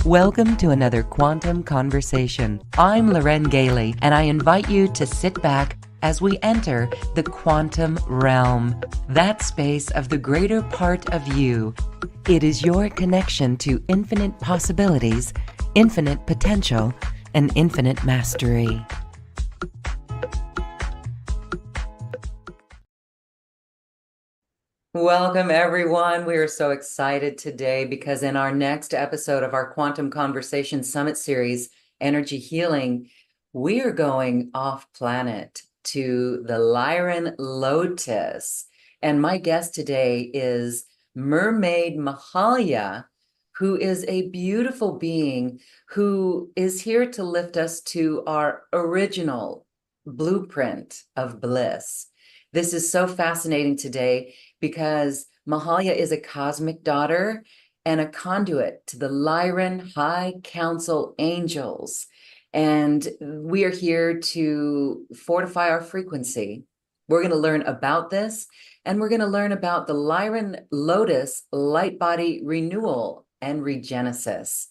Welcome to another Quantum Conversation. I'm Lyran Gailey, and I invite you to sit back as we enter the quantum realm, that space of the greater part of you. It is your connection to infinite possibilities, infinite potential, and infinite mastery. Welcome, everyone. We are so excited today because in our next episode of our Quantum Conversation Summit Series, Energy Healing, we are going off planet to the Lyran Lotus. And my guest today is Mermaid Mahalia, who is a beautiful being who is here to lift us to our original blueprint of bliss. This is so fascinating today because Mahalia is a cosmic daughter and a conduit to the Lyran High Council angels. And we are here to fortify our frequency. We're going to learn about this, and we're going to learn about the Lyran Lotus light body renewal and regenesis.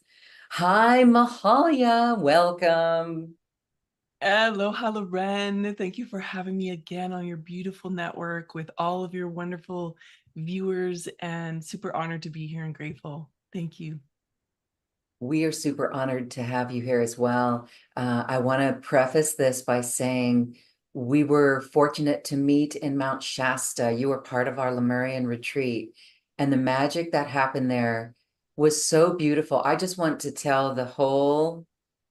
Hi, Mahalia. Welcome. Aloha, Lyran. Thank you for having me again on your beautiful network with all of your wonderful viewers, and super honored to be here and grateful. Thank you. We are super honored to have you here as well. I want to preface this by saying we were fortunate to meet in Mount Shasta. You were part of our Lemurian retreat, and the magic that happened there was so beautiful. I just want to tell the whole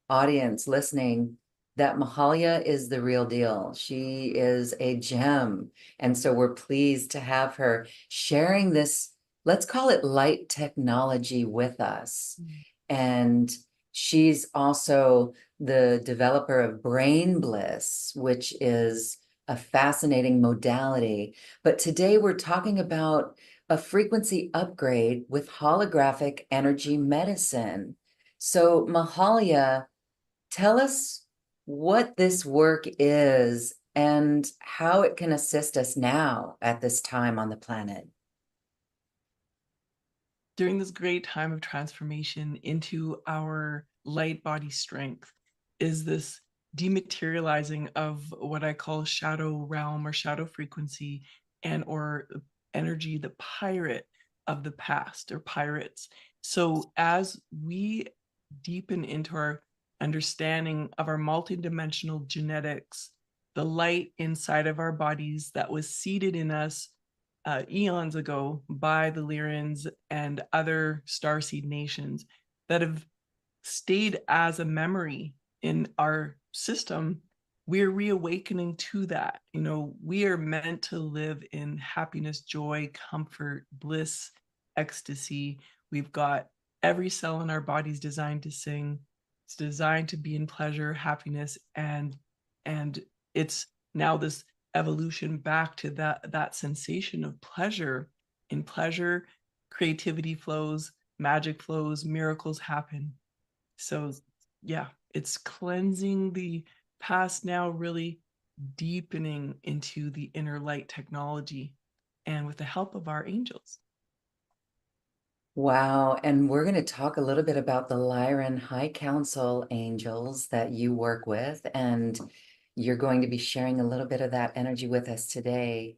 audience listening that Mahalia is the real deal. She is a gem. And so we're pleased to have her sharing this, let's call it light technology with us. And she's also the developer of Brain Bliss, which is a fascinating modality. But today we're talking about a frequency upgrade with holographic energy medicine. So Mahalia, tell us what this work is and how it can assist us now at this time on the planet. During this great time of transformation into our light body strength is this dematerializing of what I call shadow realm or shadow frequency and or energy, the pirate of the past or pirates. So as we deepen into our understanding of our multidimensional genetics, the light inside of our bodies that was seeded in us eons ago by the Lyrans and other starseed nations that have stayed as a memory in our system, we're reawakening to that. You know, we are meant to live in happiness, joy, comfort, bliss, ecstasy. We've got every cell in our bodies designed to sing. It's designed to be in pleasure, happiness, and it's now this evolution back to that sensation of pleasure. In pleasure, creativity flows, magic flows, miracles happen. So yeah, it's cleansing the past now, really deepening into the inner light technology, and with the help of our angels. Wow. And we're going to talk a little bit about the Lyran High Council angels that you work with. And you're going to be sharing a little bit of that energy with us today.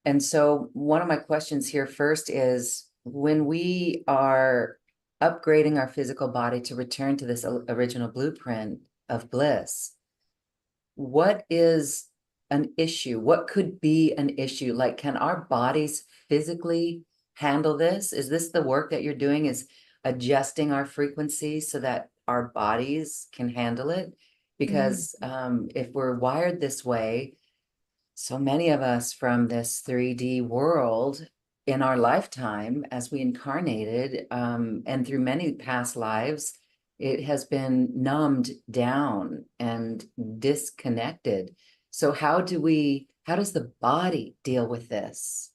And so one of my questions here first is, when we are upgrading our physical body to return to this original blueprint of bliss, what is an issue? What could be an issue? Like, can our bodies physically handle this? Is this the work that you're doing, is adjusting our frequency so that our bodies can handle it? Because if we're wired this way, so many of us from this 3D world in our lifetime, as we incarnated, and through many past lives, it has been numbed down and disconnected. So how does the body deal with this?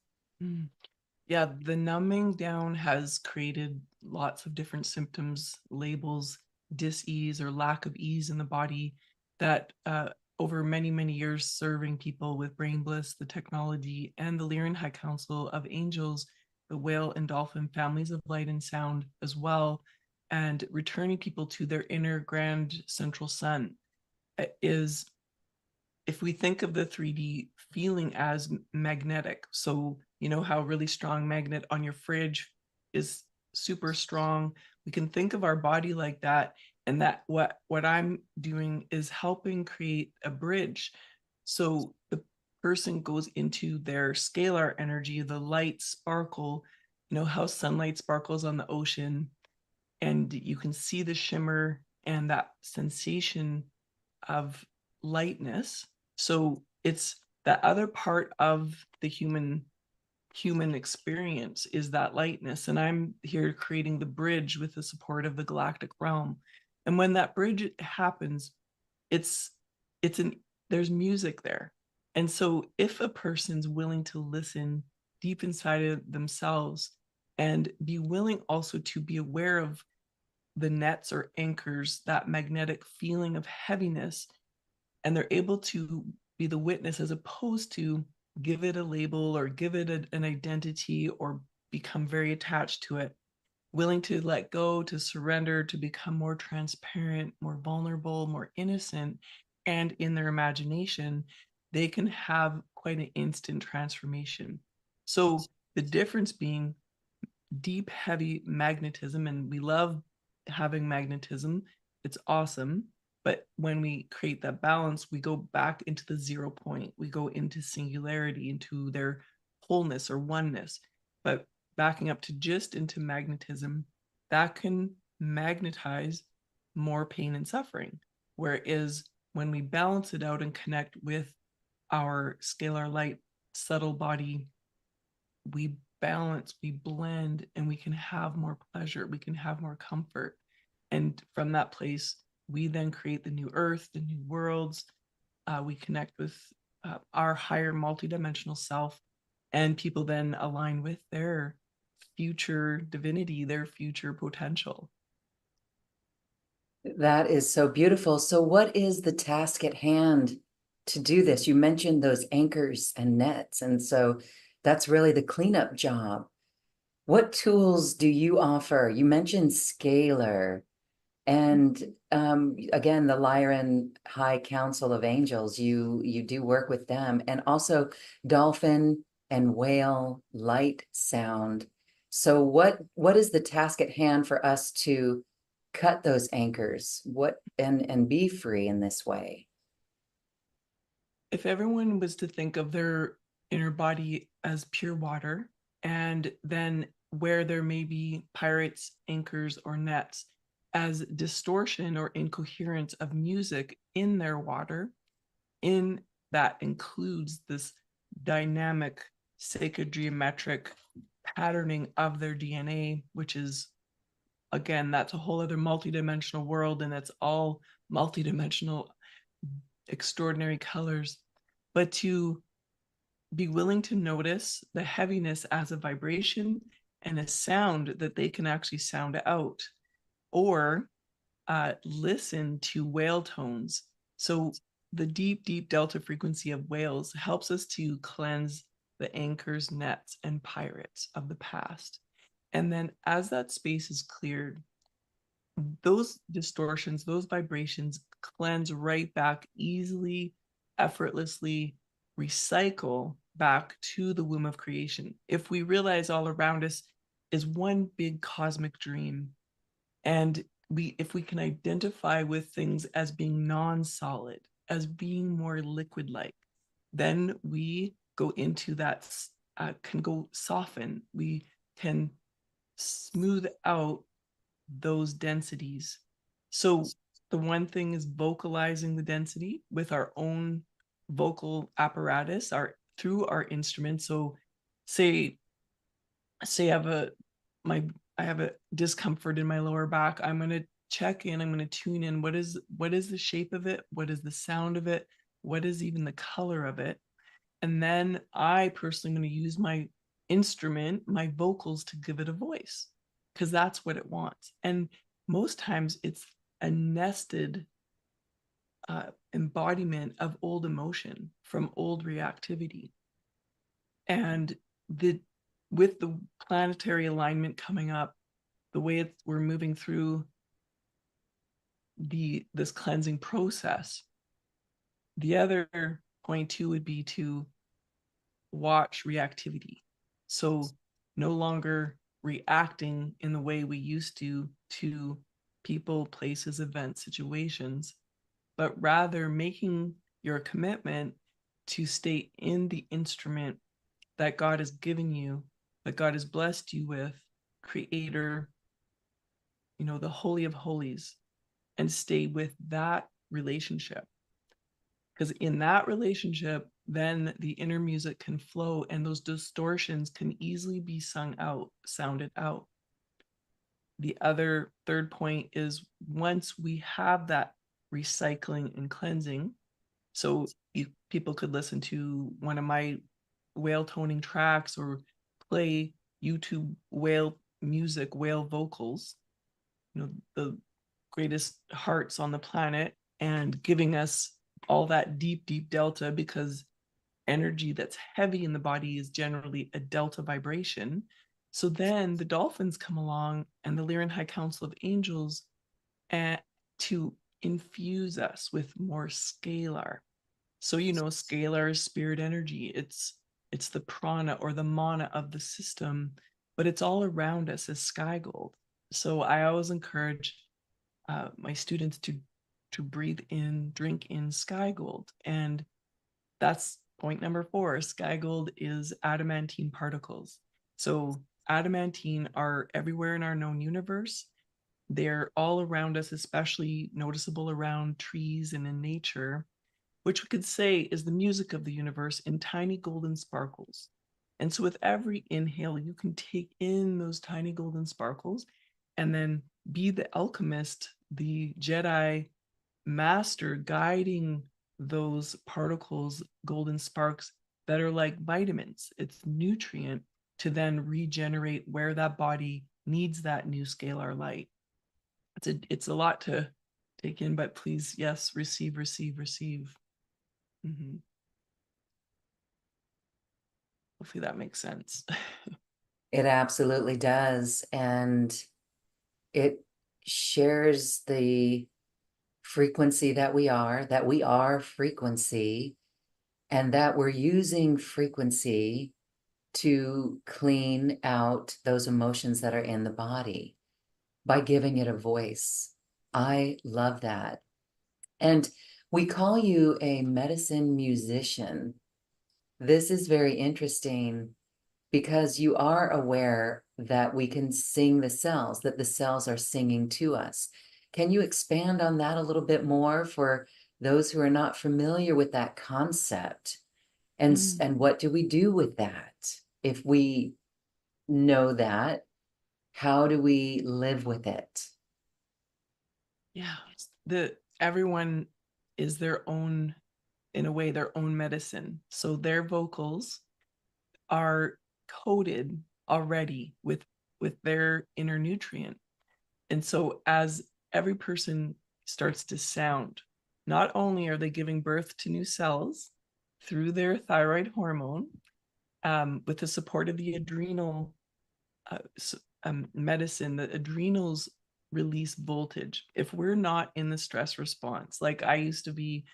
Yeah, the numbing down has created lots of different symptoms, labels, dis-ease or lack of ease in the body that over many, many years serving people with Brain Bliss, the technology, and the Lyran High Council of Angels, the whale and dolphin families of light and sound as well, and returning people to their inner grand central sun is, if we think of the 3D feeling as magnetic, so you know how a really strong magnet on your fridge is super strong, we can think of our body like that. And that what I'm doing is helping create a bridge. So the person goes into their scalar energy, the light sparkle, you know how sunlight sparkles on the ocean, and you can see the shimmer and that sensation of lightness. So it's that other part of the human experience is that lightness, and I'm here creating the bridge with the support of the galactic realm. And when that bridge happens, it's it's an there's music there. And so if a person's willing to listen deep inside of themselves and be willing also to be aware of the nets or anchors, that magnetic feeling of heaviness, and they're able to be the witness as opposed to give it a label or give it an identity or become very attached to it, willing to let go, to surrender, to become more transparent, more vulnerable, more innocent, and in their imagination, they can have quite an instant transformation. So the difference being deep, heavy magnetism, and we love having magnetism. It's awesome. But when we create that balance, we go back into the 0 point. We go into singularity, into their wholeness or oneness. But backing up to just into magnetism, that can magnetize more pain and suffering. Whereas when we balance it out and connect with our scalar light, subtle body, we balance, we blend, and we can have more pleasure, we can have more comfort. And from that place, we then create the new earth, the new worlds. We connect with our higher multidimensional self, and people then align with their future divinity, their future potential. That is so beautiful. So, what is the task at hand to do this? You mentioned those anchors and nets, and so that's really the cleanup job. What tools do you offer? You mentioned scalar, and again, the Lyran High Council of Angels. You do work with them, and also dolphin and whale light sound. So, what is the task at hand for us to cut those anchors? What and be free in this way? If everyone was to think of their inner body as pure water, and then where there may be pirates, anchors, or nets as distortion or incoherence of music in their water, in that includes this dynamic sacred geometric patterning of their DNA, which is, again, that's a whole other multidimensional world, and it's all multidimensional extraordinary colors. But to be willing to notice the heaviness as a vibration and a sound that they can actually sound out, or listen to whale tones. So the deep, deep delta frequency of whales helps us to cleanse the anchors, nets, and pirates of the past. And then as that space is cleared, those distortions, those vibrations cleanse right back easily, effortlessly, recycle back to the womb of creation. If we realize all around us is one big cosmic dream, and if we can identify with things as being non-solid, as being more liquid-like, then we go into that, can go soften. We can smooth out those densities. So the one thing is vocalizing the density with our own vocal apparatus, our through our instruments. So say I have a discomfort in my lower back. I'm going to check in, I'm going to tune in. What is the shape of it? What is the sound of it? What is even the color of it? And then I personally am going to use my instrument, my vocals, to give it a voice, because that's what it wants. And most times it's a nested embodiment of old emotion from old reactivity. And the with the planetary alignment coming up, the way we're moving through this cleansing process. The other point too would be to watch reactivity. So no longer reacting in the way we used to people, places, events, situations, but rather making your commitment to stay in the instrument that God has given you, that God has blessed you with, creator, the Holy of Holies, and stay with that relationship. Because in that relationship, then the inner music can flow and those distortions can easily be sounded out. The other third point is once we have that recycling and cleansing, so people could listen to one of my whale toning tracks or play YouTube whale music, whale vocals, the greatest hearts on the planet, and giving us all that deep, deep delta, because energy that's heavy in the body is generally a delta vibration. So then the dolphins come along and the Lyran High Council of Angels to infuse us with more scalar. So, scalar is spirit energy. It's the prana or the mana of the system, but it's all around us as sky gold. So I always encourage my students to breathe in, drink in sky gold. And that's point number 4. Sky gold is adamantine particles. So adamantine are everywhere in our known universe. They're all around us, especially noticeable around trees and in nature, which we could say is the music of the universe in tiny golden sparkles. And so with every inhale, you can take in those tiny golden sparkles and then be the alchemist, the Jedi master guiding those particles, golden sparks that are like vitamins. It's nutrient to then regenerate where that body needs that new scalar light. It's a lot to take in, but please, yes, receive, receive, receive. Mm-hmm. Hopefully that makes sense. It absolutely does. And it shares the frequency that we are frequency, and that we're using frequency to clean out those emotions that are in the body by giving it a voice. I love that. And we call you a medicine musician. This is very interesting because you are aware that we can sing the cells, that the cells are singing to us. Can you expand on that a little bit more for those who are not familiar with that concept? And what do we do with that? If we know that, how do we live with it? Yeah, everyone is their own, in a way, their own medicine. So their vocals are coded already with their inner nutrient. And so as every person starts to sound, not only are they giving birth to new cells through their thyroid hormone, with the support of the adrenal medicine, the adrenals release voltage. If we're not in the stress response, like I used to be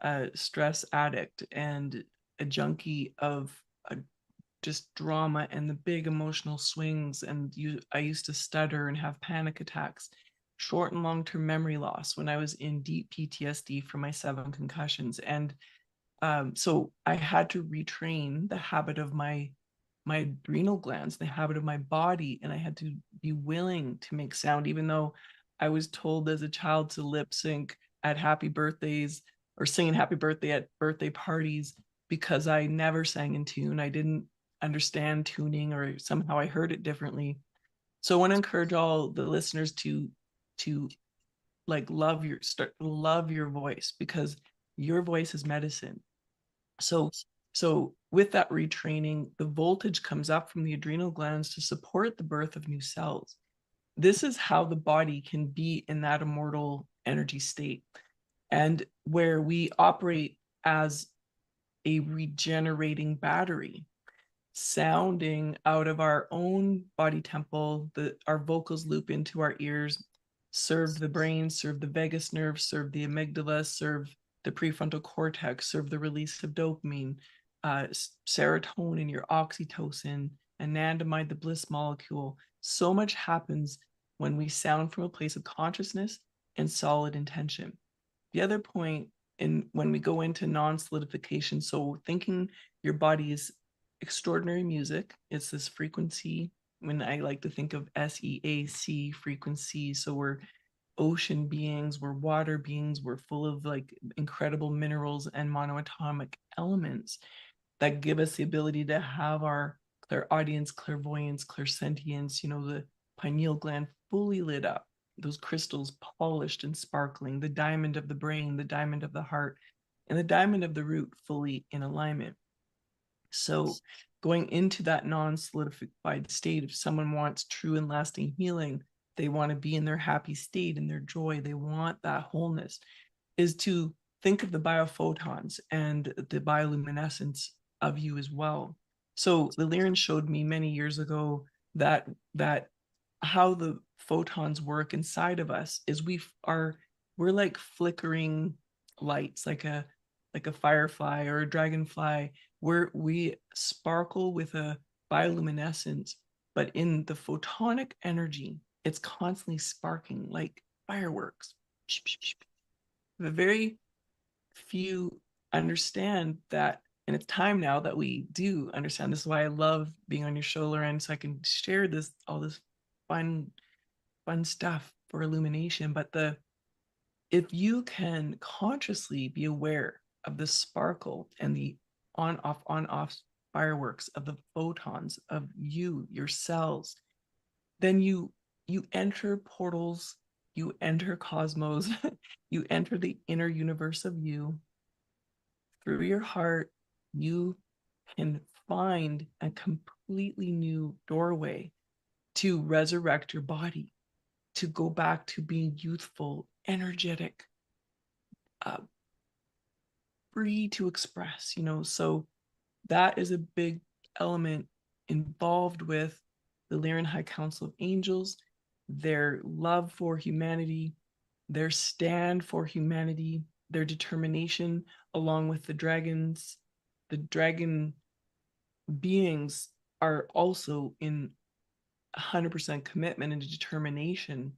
a stress addict and a junkie of just drama and the big emotional swings, and I used to stutter and have panic attacks, short and long-term memory loss when I was in deep PTSD from my 7 concussions. And so I had to retrain the habit of my adrenal glands, the habit of my body, and I had to be willing to make sound, even though I was told as a child to lip sync at happy birthdays or singing happy birthday at birthday parties, because I never sang in tune. I didn't understand tuning, or somehow I heard it differently. So I want to encourage all the listeners to like love your voice, because your voice is medicine. So with that retraining, the voltage comes up from the adrenal glands to support the birth of new cells. This is how the body can be in that immortal energy state, and where we operate as a regenerating battery. sounding out of our own body temple. Our vocals loop into our ears, serve the brain, serve the vagus nerve, serve the amygdala, serve the prefrontal cortex, serve the release of dopamine, serotonin, your oxytocin, anandamide, the bliss molecule. So much happens when we sound from a place of consciousness and solid intention. The other point, when we go into non-solidification, so thinking your body is extraordinary music, it's this frequency. When I like to think of SEAC frequency, so we're ocean beings, we're water beings, we're full of like incredible minerals and monoatomic elements that give us the ability to have our clairaudience, clairvoyance, clairsentience, the pineal gland fully lit up, those crystals polished and sparkling, the diamond of the brain, the diamond of the heart, and the diamond of the root fully in alignment. So going into that non-solidified state, if someone wants true and lasting healing, they want to be in their happy state, in their joy, they want that wholeness, is to think of the biophotons and the bioluminescence of you as well. So the Lyran showed me many years ago that how the photons work inside of us is we're like flickering lights, like a firefly or a dragonfly, where we sparkle with a bioluminescence, but in the photonic energy, it's constantly sparking like fireworks. The very few understand that, and it's time now that we do understand. This is why I love being on your show, Lyran, so I can share all this fun stuff for illumination. But if you can consciously be aware of the sparkle and the on off fireworks of the photons of your cells, then you enter portals, you enter cosmos, you enter the inner universe of you. Through your heart, you can find a completely new doorway to resurrect your body, to go back to being youthful, energetic, free to express, So that is a big element involved with the Lyran High Council of Angels, their love for humanity, their stand for humanity, their determination, along with the dragons. The dragon beings are also in 100% commitment and determination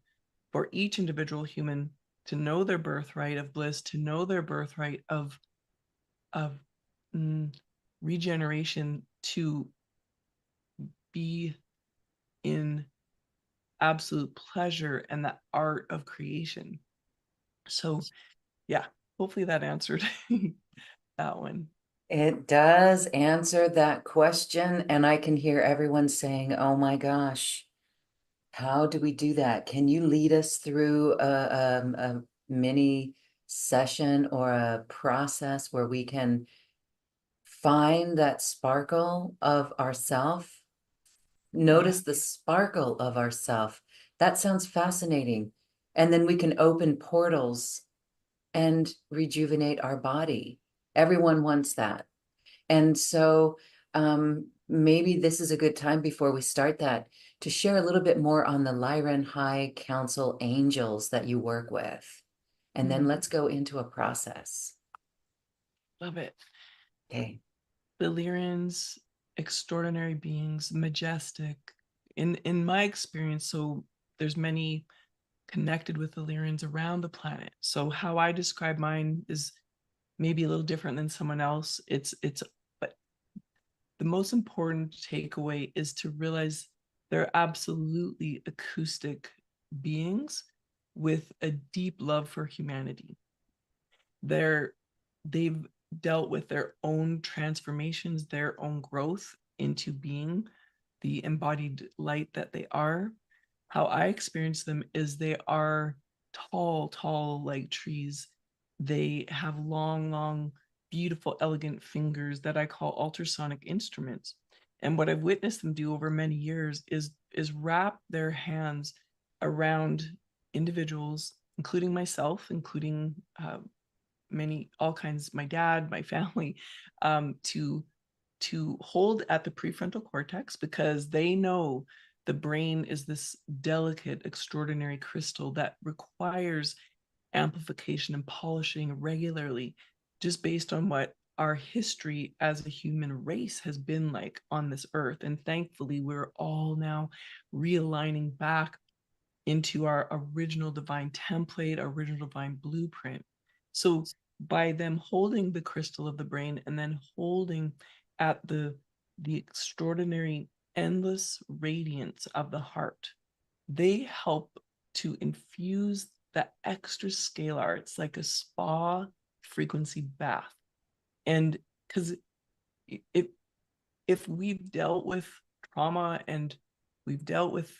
for each individual human to know their birthright of bliss, to know their birthright of regeneration, to be in absolute pleasure and the art of creation. So yeah, hopefully that answered that one. It does answer that question, and I can hear everyone saying, oh my gosh, how do we do that? Can you lead us through a mini session or a process where we can find that sparkle of ourself? Notice the sparkle of ourself. That sounds fascinating. And then we can open portals and rejuvenate our body. Everyone wants that. And so maybe this is a good time before we start that to share a little bit more on the Lyran High Council angels that you work with. And then let's go into a process. Love it. Okay. The Lyrans, extraordinary beings, majestic. In my experience, so there's many connected with the Lyrans around the planet. So how I describe mine is maybe a little different than someone else. But the most important takeaway is to realize they're absolutely acoustic beings with a deep love for humanity. They've dealt with their own transformations, their own growth into being the embodied light that they are. How I experience them is they are tall like trees. They have long, beautiful, elegant fingers that I call ultrasonic instruments. And what I've witnessed them do over many years is wrap their hands around individuals, including myself, including all kinds, my dad, my family, to to hold at the prefrontal cortex, because they know the brain is this delicate, extraordinary crystal that requires amplification and polishing regularly, just based on what our history as a human race has been like on this earth. And thankfully, we're all now realigning back into our original divine template, our original divine blueprint. So by them holding the crystal of the brain and then holding at the extraordinary endless radiance of the heart, they help to infuse that extra scalar. It's like a spa frequency bath. And because if if we've dealt with trauma and we've dealt with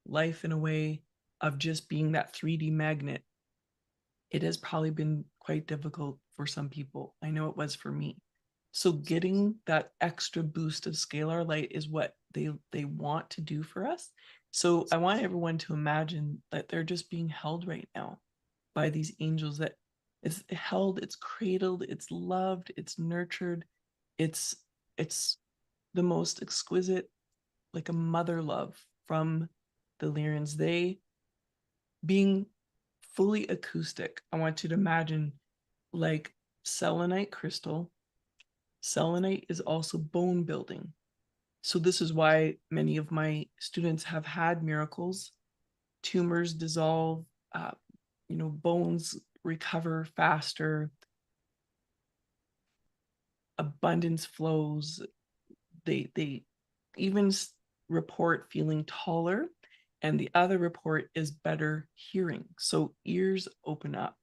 life in a way of just being that 3D magnet, it has probably been quite difficult for some people. I know it was for me. So getting that extra boost of scalar light is what they want to do for us. So I want everyone to imagine that they're just being held right now by these angels, that it's held, it's cradled, it's loved, it's nurtured. It's the most exquisite, like a mother love from the Lyrans. They being fully acoustic. I want you to imagine like selenite crystal. Selenite is also bone building. So this is why many of my students have had miracles. Tumors dissolve, uh, bones recover faster, abundance flows. They even report feeling taller, and the other report is better hearing. So ears open up,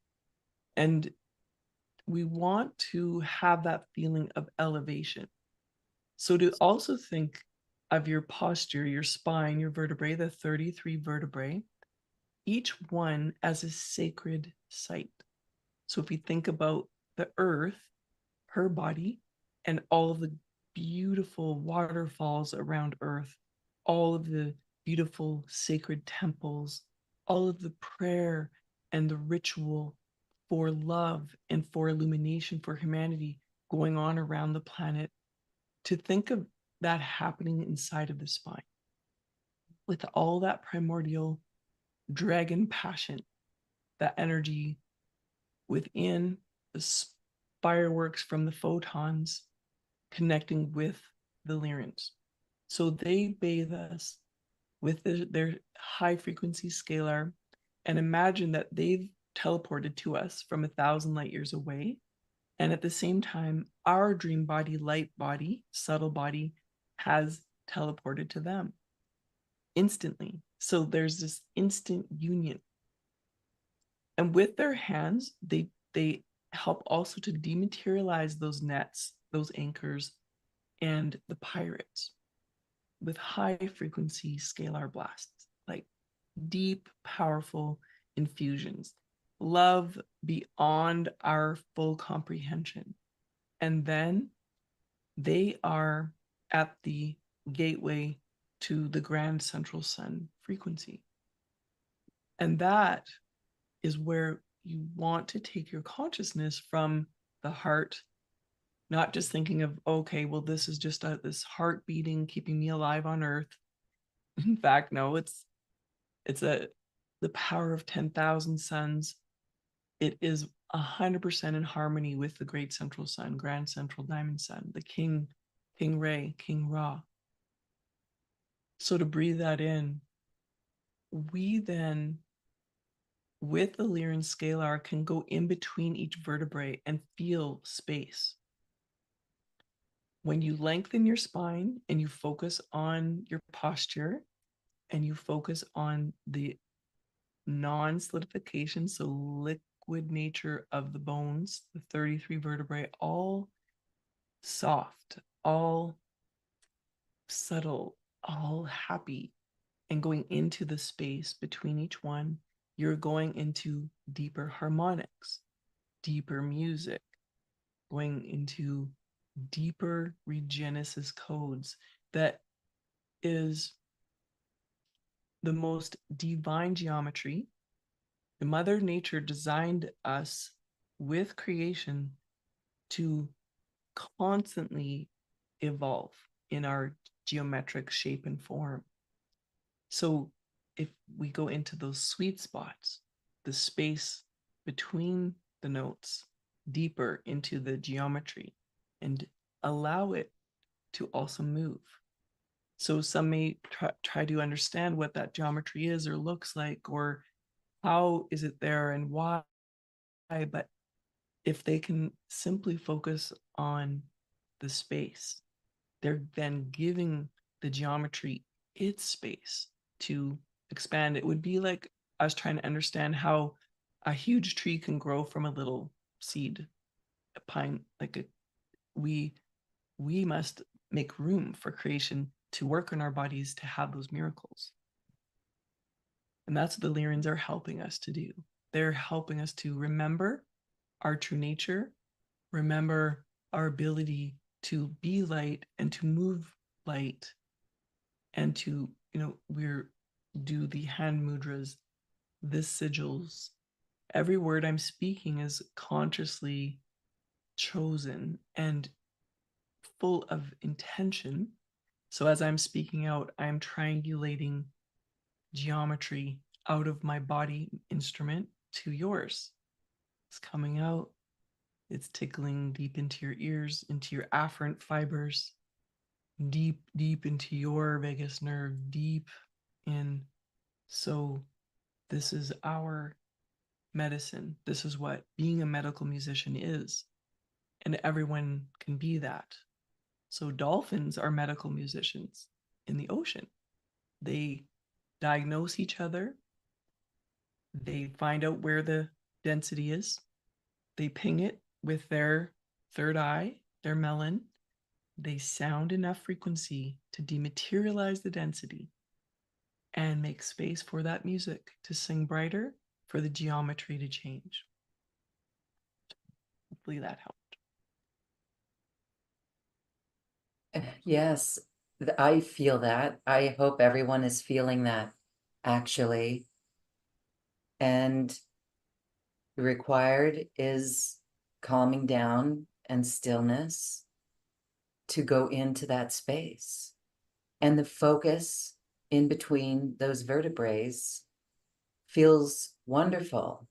and we want to have that feeling of elevation. So to also think of your posture, your spine, your vertebrae, the 33 vertebrae, each one as a sacred site. So if we think about the earth, her body, and all of the beautiful waterfalls around earth, all of the beautiful sacred temples, all of the prayer and the ritual for love and for illumination for humanity going on around the planet, to think of that happening inside of the spine with all that primordial dragon passion, that energy within the fireworks from the photons connecting with the Lyrans. So they bathe us with their high frequency scalar, and imagine that they've teleported to us from 1,000 light years away. And at the same time, our dream body, light body, subtle body has teleported to them instantly. So there's this instant union. And with their hands, they help also to dematerialize those nets, those anchors, and the pirates with high frequency scalar blasts, like deep, powerful infusions, love beyond our full comprehension. And then they are at the gateway to the grand central sun frequency. And that is where you want to take your consciousness from the heart, not just thinking of, okay, well, this is just this heart beating, keeping me alive on earth. In fact, no, it's the power of 10,000 suns. It is 100% in harmony with the great central sun, grand central diamond sun, the king Re, King Ra. So to breathe that in, we then, with the Lyran scalar, can go in between each vertebrae and feel space. When you lengthen your spine and you focus on your posture and you focus on the non-solidification, so liquid nature of the bones, the 33 vertebrae, all soft, all subtle, all happy, and going into the space between each one, you're going into deeper harmonics, deeper music, going into deeper Regenesis codes that is the most divine geometry. The Mother Nature designed us with creation to constantly evolve in our geometric shape and form. So if we go into those sweet spots, the space between the notes, deeper into the geometry, and allow it to also move. So some may try to understand what that geometry is or looks like, or how is it there and why. But if they can simply focus on the space, they're then giving the geometry its space to expand. It would be like us trying to understand how a huge tree can grow from a little seed, a pine. We must make room for creation to work in our bodies to have those miracles. And that's what the Lyrans are helping us to do. They're helping us to remember our true nature, remember our ability to be light and to move light, and to, we're do the hand mudras, the sigils. Every word I'm speaking is consciously chosen and full of intention. So as I'm speaking out, I'm triangulating geometry out of my body instrument to yours. It's coming out. It's tickling deep into your ears, into your afferent fibers, deep, deep into your vagus nerve, deep in. So this is our medicine. This is what being a medical musician is. And everyone can be that. So dolphins are medical musicians in the ocean. They diagnose each other. They find out where the density is. They ping it with their third eye, their melon. They sound enough frequency to dematerialize the density and make space for that music to sing brighter, for the geometry to change. Hopefully that helped. Yes, I feel that. I hope everyone is feeling that actually. And required is calming down and stillness to go into that space. And the focus in between those vertebrae feels wonderful.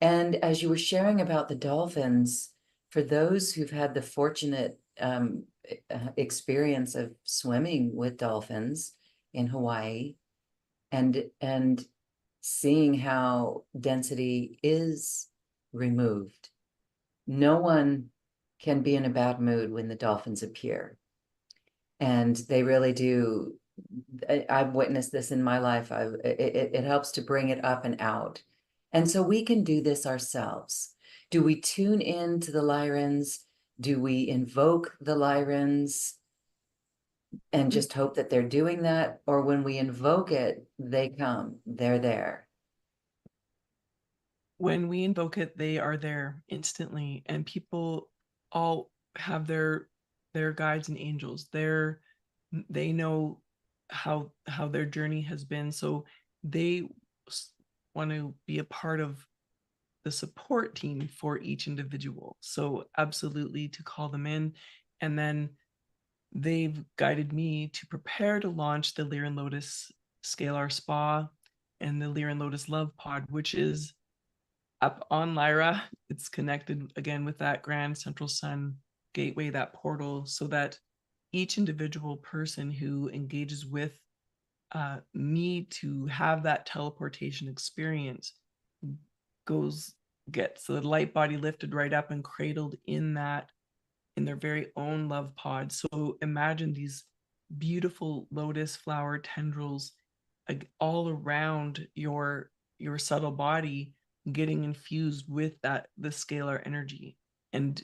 And as you were sharing about the dolphins, for those who've had the fortunate experience of swimming with dolphins in Hawaii and seeing how density is removed, no one can be in a bad mood when the dolphins appear. And they really do. I've witnessed this in my life. It helps to bring it up and out. And so we can do this ourselves. Do we tune in to the Lyrans? Do we invoke the Lyrans and just hope that they're doing that? Or when we invoke it, they come, they're there. When we invoke it, they are there instantly, and people all have their guides and angels. They know how their journey has been, so they want to be a part of the support team for each individual. So absolutely to call them in. And then they've guided me to prepare to launch the Lyran Lotus Scalar Spa and the Lyran Lotus Love Pod, which is up on Lyra. It's connected again with that Grand Central Sun gateway, that portal, so that each individual person who engages with me to have that teleportation experience gets the light body lifted right up and cradled in their very own love pod. So imagine these beautiful lotus flower tendrils all around your subtle body, getting infused with the scalar energy. And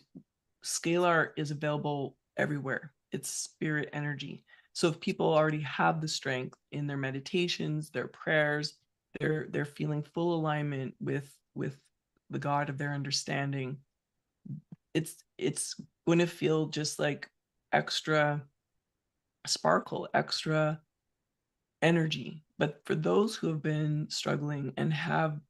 scalar is available everywhere. It's spirit energy. So if people already have the strength in their meditations, their prayers, they're feeling full alignment with the God of their understanding, it's going to feel just like extra sparkle, extra energy. But for those who have been struggling and have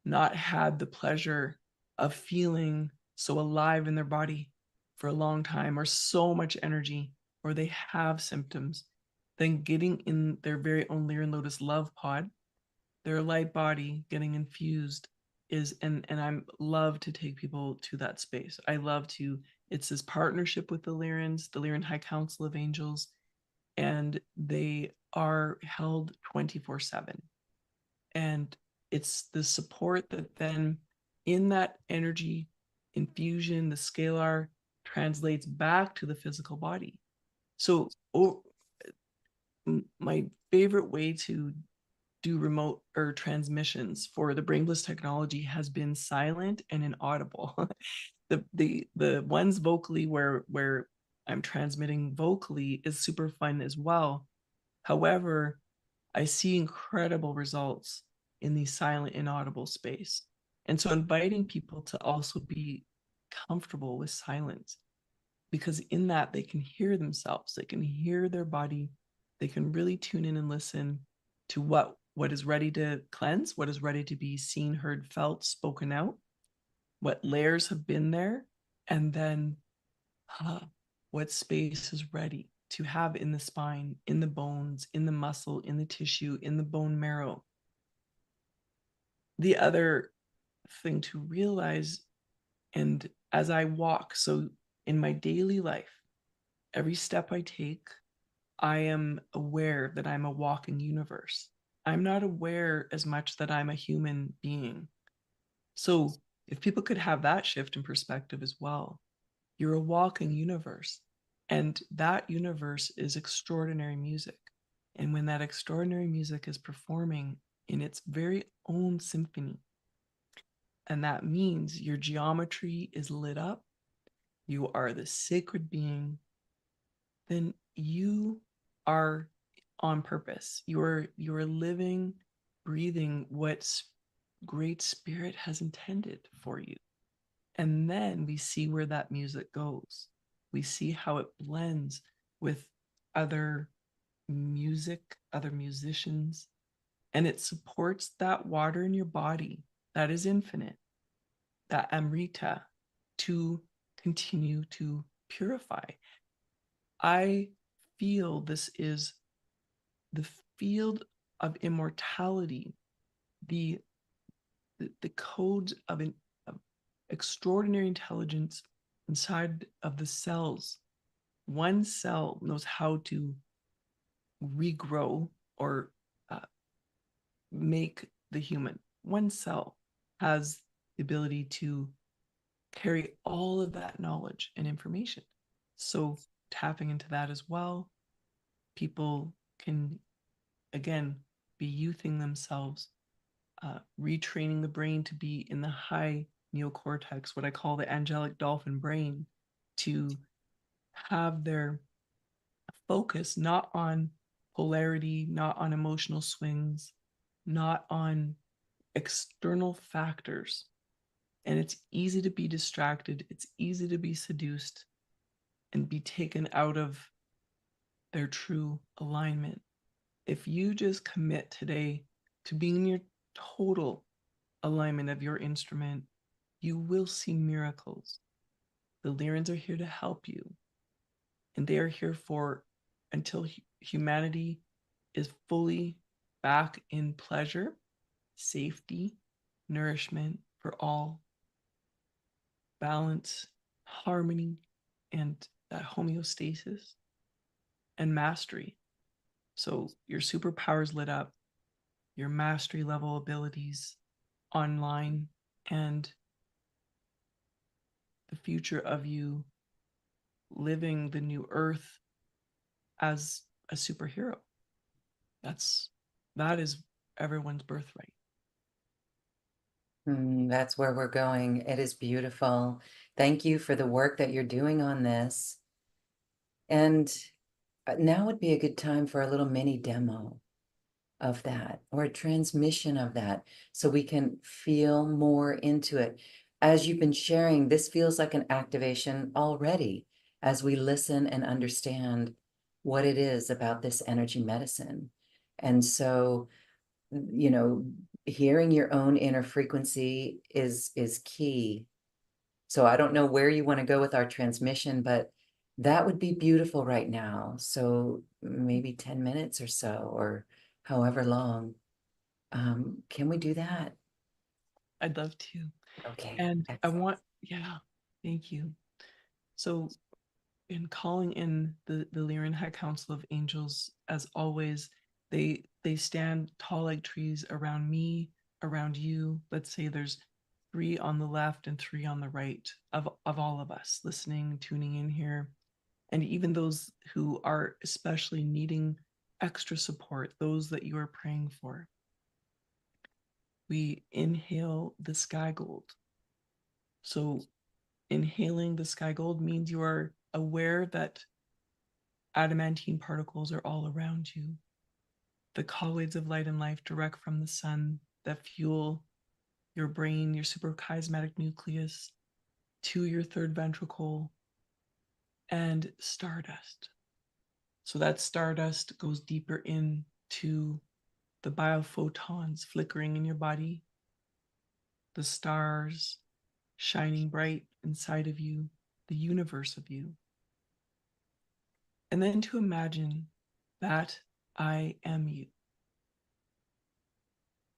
not had the pleasure of feeling so alive in their body, for a long time, or so much energy, or they have symptoms, then getting in their very own Lyran Lotus love pod, their light body getting infused is, and I'm love to take people to that space. I love to, it's this partnership with the Lyrans, the Lyran High Council of Angels, and they are held 24/7. And it's the support that then in that energy infusion, the scalar translates back to the physical body. So my favorite way to do remote or transmissions for the Brain Bliss technology has been silent and inaudible. The ones vocally where I'm transmitting vocally is super fun as well. However, I see incredible results in the silent, inaudible space. And so inviting people to also be comfortable with silence, because in that they can hear themselves, they can hear their body, they can really tune in and listen to what is ready to cleanse, what is ready to be seen, heard, felt, spoken out, what layers have been there, and then what space is ready to have in the spine, in the bones, in the muscle, in the tissue, in the bone marrow. The other thing to realize, and as I walk, so in my daily life, every step I take, I am aware that I'm a walking universe. I'm not aware as much that I'm a human being. So if people could have that shift in perspective as well, you're a walking universe. And that universe is extraordinary music. And when that extraordinary music is performing in its very own symphony, and that means your geometry is lit up, you are the sacred being, then you are on purpose. You're living, breathing what great spirit has intended for you. And then we see where that music goes. We see how it blends with other music, other musicians, and it supports that water in your body that is infinite, that Amrita, to continue to purify. I feel this is the field of immortality, the the codes of an of extraordinary intelligence inside of the cells. One cell knows how to regrow or uh, make the human. One cell has the ability to carry all of that knowledge and information. So tapping into that as well, people can again be youthing themselves, retraining the brain to be in the high neocortex, what I call the angelic dolphin brain, to have their focus not on polarity, not on emotional swings, not on external factors. And it's easy to be distracted, it's easy to be seduced and be taken out of their true alignment. If you just commit today to being in your total alignment of your instrument, you will see miracles. The Lyrans are here to help you, and they are here for until humanity is fully back in pleasure, safety, nourishment for all, balance, harmony, and that homeostasis and mastery. So your superpowers lit up, your mastery level abilities online, and the future of you living the new earth as a superhero. That is everyone's birthright. That's where we're going. It is beautiful. Thank you for the work that you're doing on this. And now would be a good time for a little mini demo of that or a transmission of that so we can feel more into it. As you've been sharing, this feels like an activation already as we listen and understand what it is about this energy medicine. And so, hearing your own inner frequency is key. So I don't know where you want to go with our transmission, but that would be beautiful right now. So maybe 10 minutes or so, or however long. Can we do that? I'd love to. Okay, And I excellent. want, yeah, thank you. So, in calling in the Lyran High Council of Angels, as always, they stand tall like trees around me, around you. Let's say there's three on the left and three on the right of all of us listening, tuning in here, and even those who are especially needing extra support, those that you are praying for. We inhale the sky gold. So inhaling the sky gold means you are aware that adamantine particles are all around you. The colloids of light and life direct from the sun that fuel your brain, your suprachiasmatic nucleus, to your third ventricle, and stardust. So that stardust goes deeper into the biophotons flickering in your body, the stars shining bright inside of you, the universe of you. And then to imagine that I am you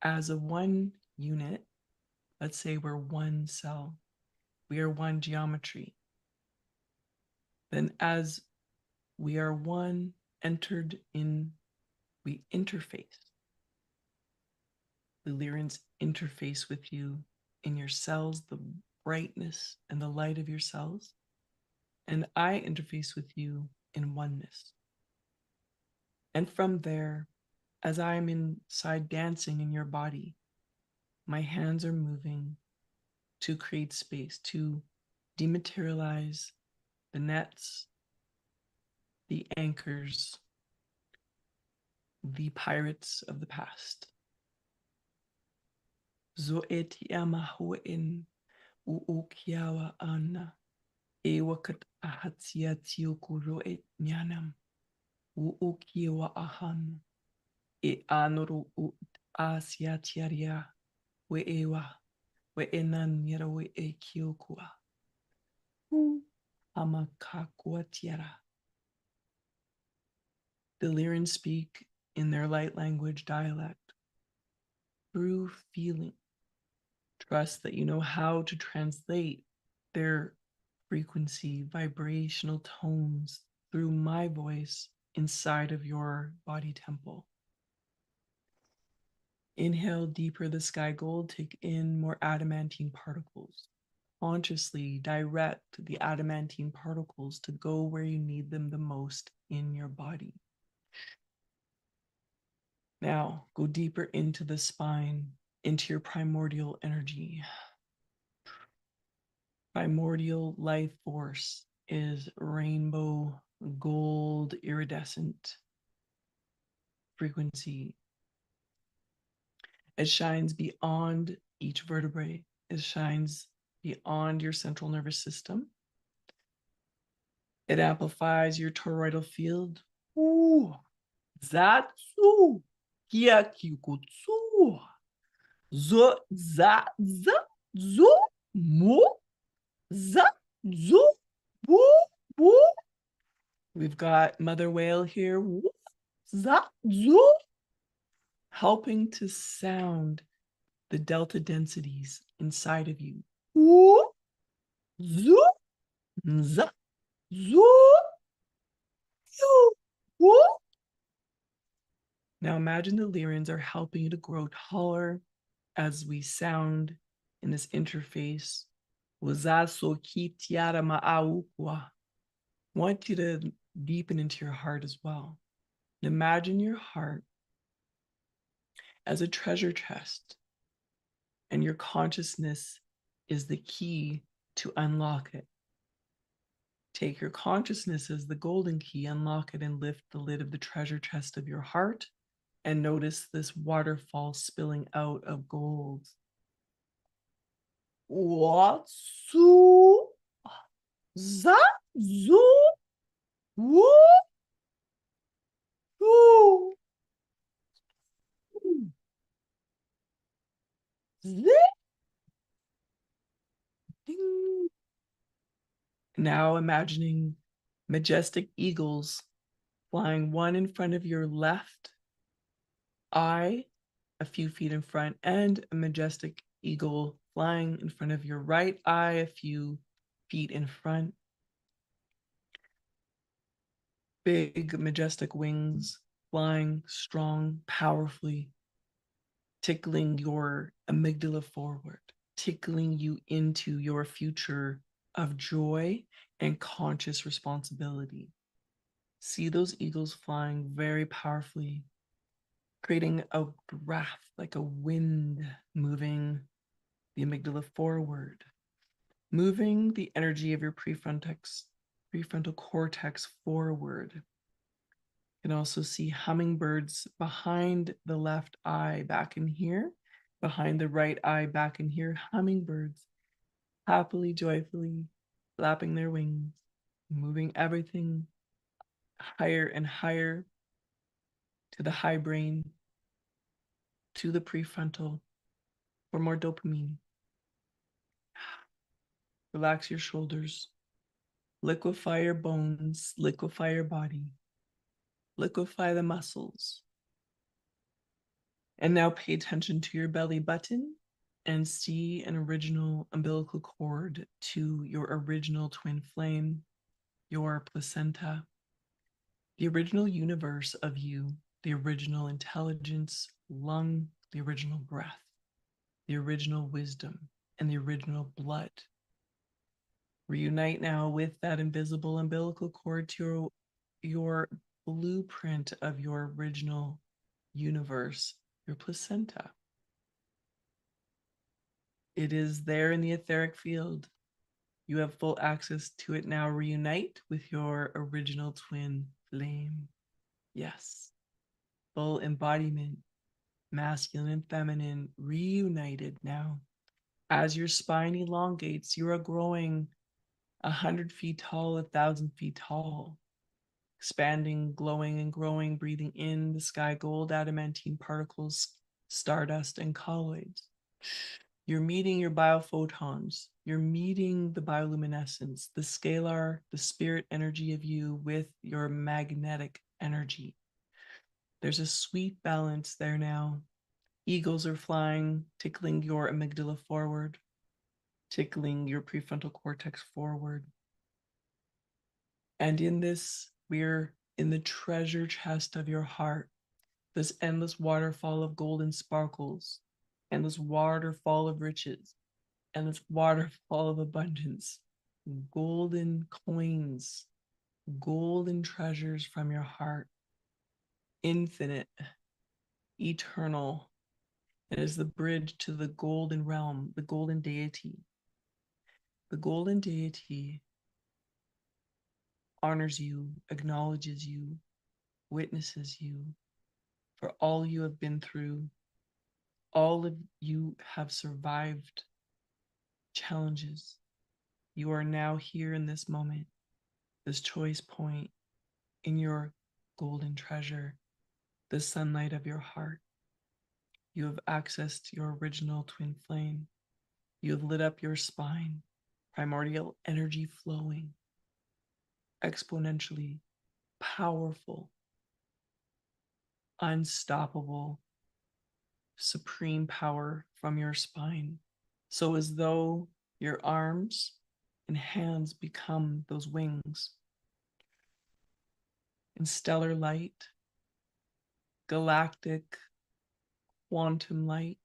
as a one unit. Let's say we're one cell, we are one geometry. Then, as we are one entered in, we interface. The Lyrans interface with you in your cells, the brightness and the light of your cells. And I interface with you in oneness. And from there, as I am inside dancing in your body, my hands are moving to create space, to dematerialize the nets, the anchors, the pirates of the past. Zoeti amahuin uukiawa ana ewakat ahatsiatioku roet nyanam uukiwa ahan e anoru ut asiatiaria we ewa we enan yara we e kiokua amakakuatiara. The Lyrians speak in their light language dialect through feeling. Trust that you know how to translate their frequency, vibrational tones through my voice inside of your body temple. Inhale deeper the sky gold, take in more adamantine particles. Consciously direct the adamantine particles to go where you need them the most in your body. Now, go deeper into the spine, into your primordial energy. Primordial life force is rainbow gold iridescent frequency. It shines beyond each vertebrae. It shines beyond your central nervous system. It amplifies your toroidal field. Ooh, zatsu, kiakikutsu, zo, za, za, zo, mo, za, zo, boo, boo. We've got Mother Whale here. Za, zo, helping to sound the delta densities inside of you. Ooh, zo, za, zo, yo, woo. Now imagine the Lyrans are helping you to grow taller as we sound in this interface. Want you to deepen into your heart as well. And imagine your heart as a treasure chest, and your consciousness is the key to unlock it. Take your consciousness as the golden key, unlock it, and lift the lid of the treasure chest of your heart, and notice this waterfall spilling out of gold. Watsu za zu wu wu zi ding Now imagining majestic eagles flying one in front of your left eye, a few feet in front, and a majestic eagle flying in front of your right eye, a few feet in front. Big, majestic wings, flying strong, powerfully, tickling your amygdala forward, tickling you into your future of joy and conscious responsibility. See those eagles flying very powerfully, creating a draft like a wind, moving the amygdala forward, moving the energy of your prefrontal cortex forward. You can also see hummingbirds behind the left eye back in here, behind the right eye back in here, hummingbirds happily, joyfully flapping their wings, moving everything higher and higher to the high brain, to the prefrontal for more dopamine. Relax your shoulders, liquefy your bones, liquefy your body, liquefy the muscles. And now pay attention to your belly button and see an original umbilical cord to your original twin flame, your placenta, the original universe of you, the original intelligence, lung, the original breath, the original wisdom, and the original blood. Reunite now with that invisible umbilical cord to your blueprint of your original universe, your placenta. It is there in the etheric field. You have full access to it now. Reunite with your original twin flame. Yes, full embodiment, masculine and feminine, reunited now. As your spine elongates, you are growing 100 feet tall, 1,000 feet tall, expanding, glowing, and growing, breathing in the sky gold, adamantine particles, stardust, and colloids. You're meeting your biophotons. You're meeting the bioluminescence, the scalar, the spirit energy of you with your magnetic energy. There's a sweet balance there now. Eagles are flying, tickling your amygdala forward, tickling your prefrontal cortex forward. And in this, we're in the treasure chest of your heart, this endless waterfall of golden sparkles, endless waterfall of riches, endless waterfall of abundance, golden coins, golden treasures from your heart, infinite, eternal. It is the bridge to the golden realm, the golden deity. The golden deity honors you, acknowledges you, witnesses you for all you have been through, all of you have survived challenges. You are now here in this moment, this choice point in your golden treasure, the sunlight of your heart. You have accessed your original twin flame. You have lit up your spine, primordial energy flowing, exponentially powerful, unstoppable, supreme power from your spine. So as though your arms and hands become those wings. In stellar light, galactic, quantum light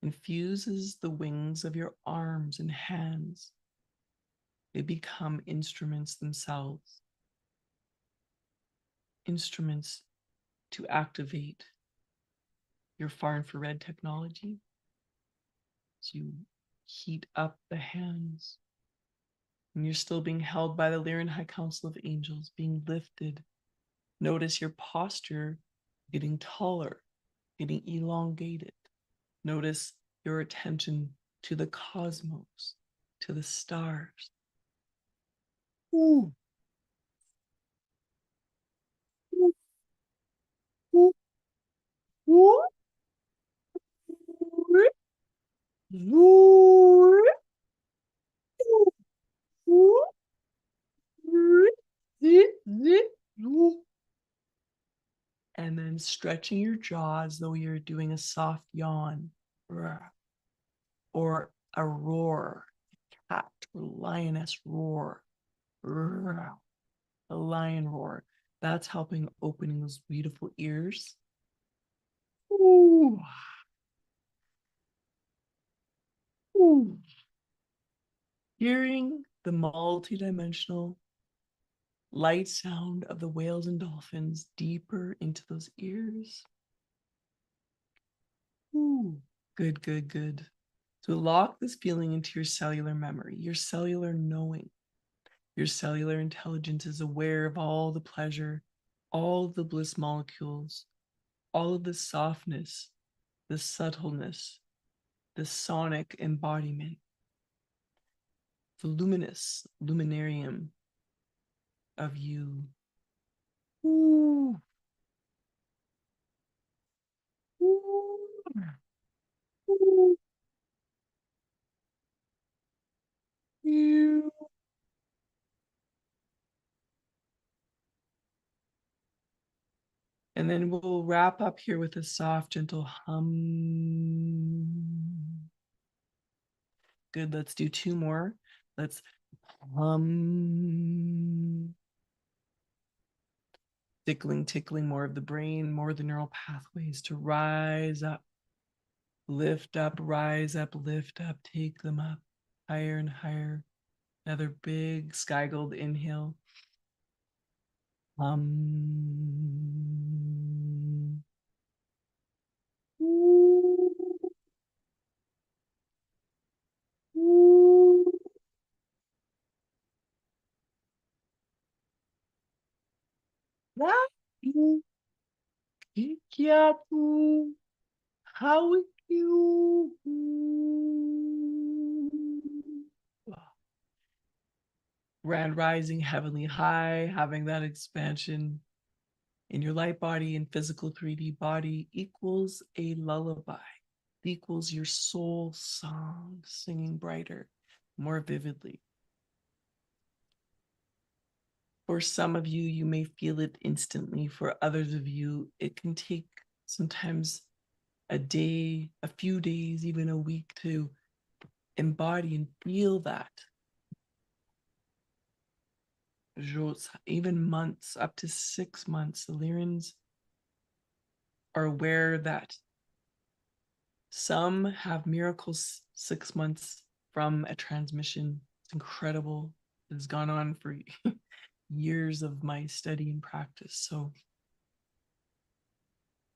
infuses the wings of your arms and hands. They become instruments themselves, instruments to activate your far infrared technology. So you heat up the hands, and you're still being held by the Lyran High Council of Angels, being lifted. Notice your posture getting taller, getting elongated. Notice your attention to the cosmos, to the stars. Ooh. Ooh. Ooh. Ooh. Ooh. Ooh. And then stretching your jaw as though you're doing a soft yawn or a roar, cat or lioness roar, a lion roar. That's helping opening those beautiful ears. Ooh. Ooh. Hearing the multidimensional light sound of the whales and dolphins deeper into those ears. Ooh. Good, good, good. So lock this feeling into your cellular memory, your cellular knowing. Your cellular intelligence is aware of all the pleasure, all of the bliss molecules, all of the softness, the subtleness, the sonic embodiment, the luminous luminarium of you. Ooh. Ooh. Ooh. You. And then we'll wrap up here with a soft, gentle hum. Good. Let's do two more. Let's hum. Tickling more of the brain, more of the neural pathways to rise up, lift up, rise up, lift up, take them up higher and higher. Another big sky gold inhale. Hum. How you Grand rising heavenly high, having that expansion in your light body and physical 3D body equals a lullaby, equals your soul song singing brighter, more vividly. For some of you, you may feel it instantly. For others of you, it can take sometimes a day, a few days, even a week to embody and feel that. Even months, up to 6 months. The Lyrans are aware that some have miracles 6 months from a transmission. It's incredible. It's gone on for years of my study and practice. So,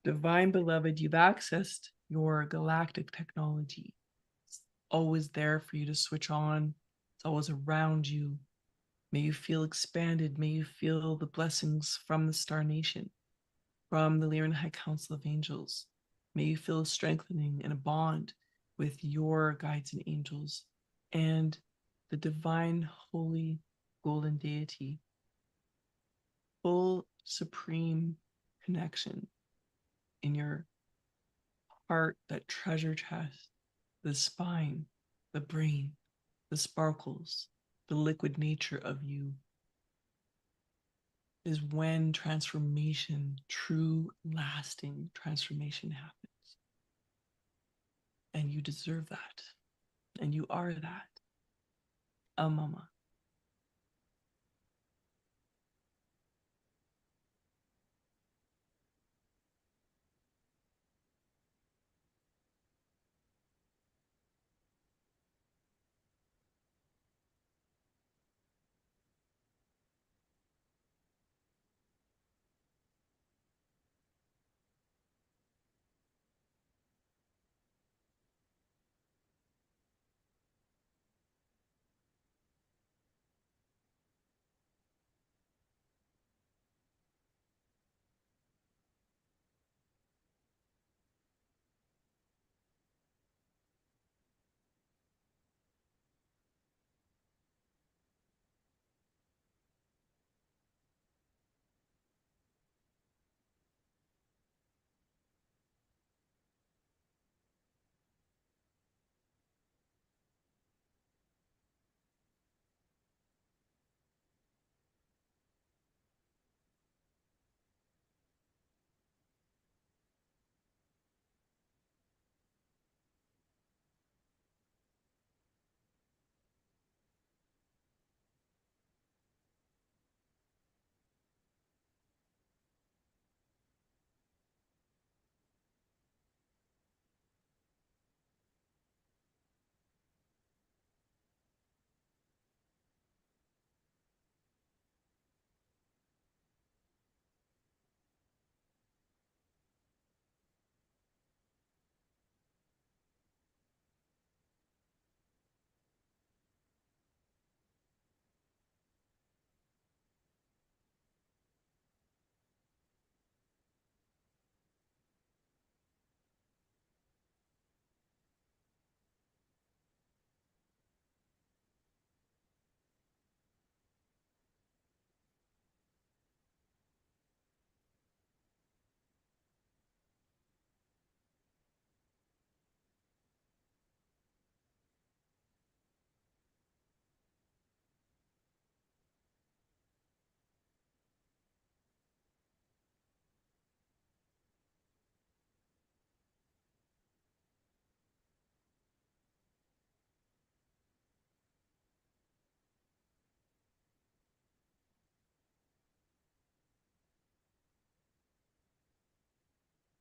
divine beloved, you've accessed your galactic technology. It's always there for you to switch on. It's always around you. May you feel expanded. May you feel the blessings from the Star Nation, from the Lyran High Council of Angels. May you feel a strengthening and a bond with your guides and angels and the divine, holy, golden deity. Full, supreme connection in your heart, that treasure chest, the spine, the brain, the sparkles, the liquid nature of you is when transformation, true, lasting transformation happens. And you deserve that. And you are that. Mama.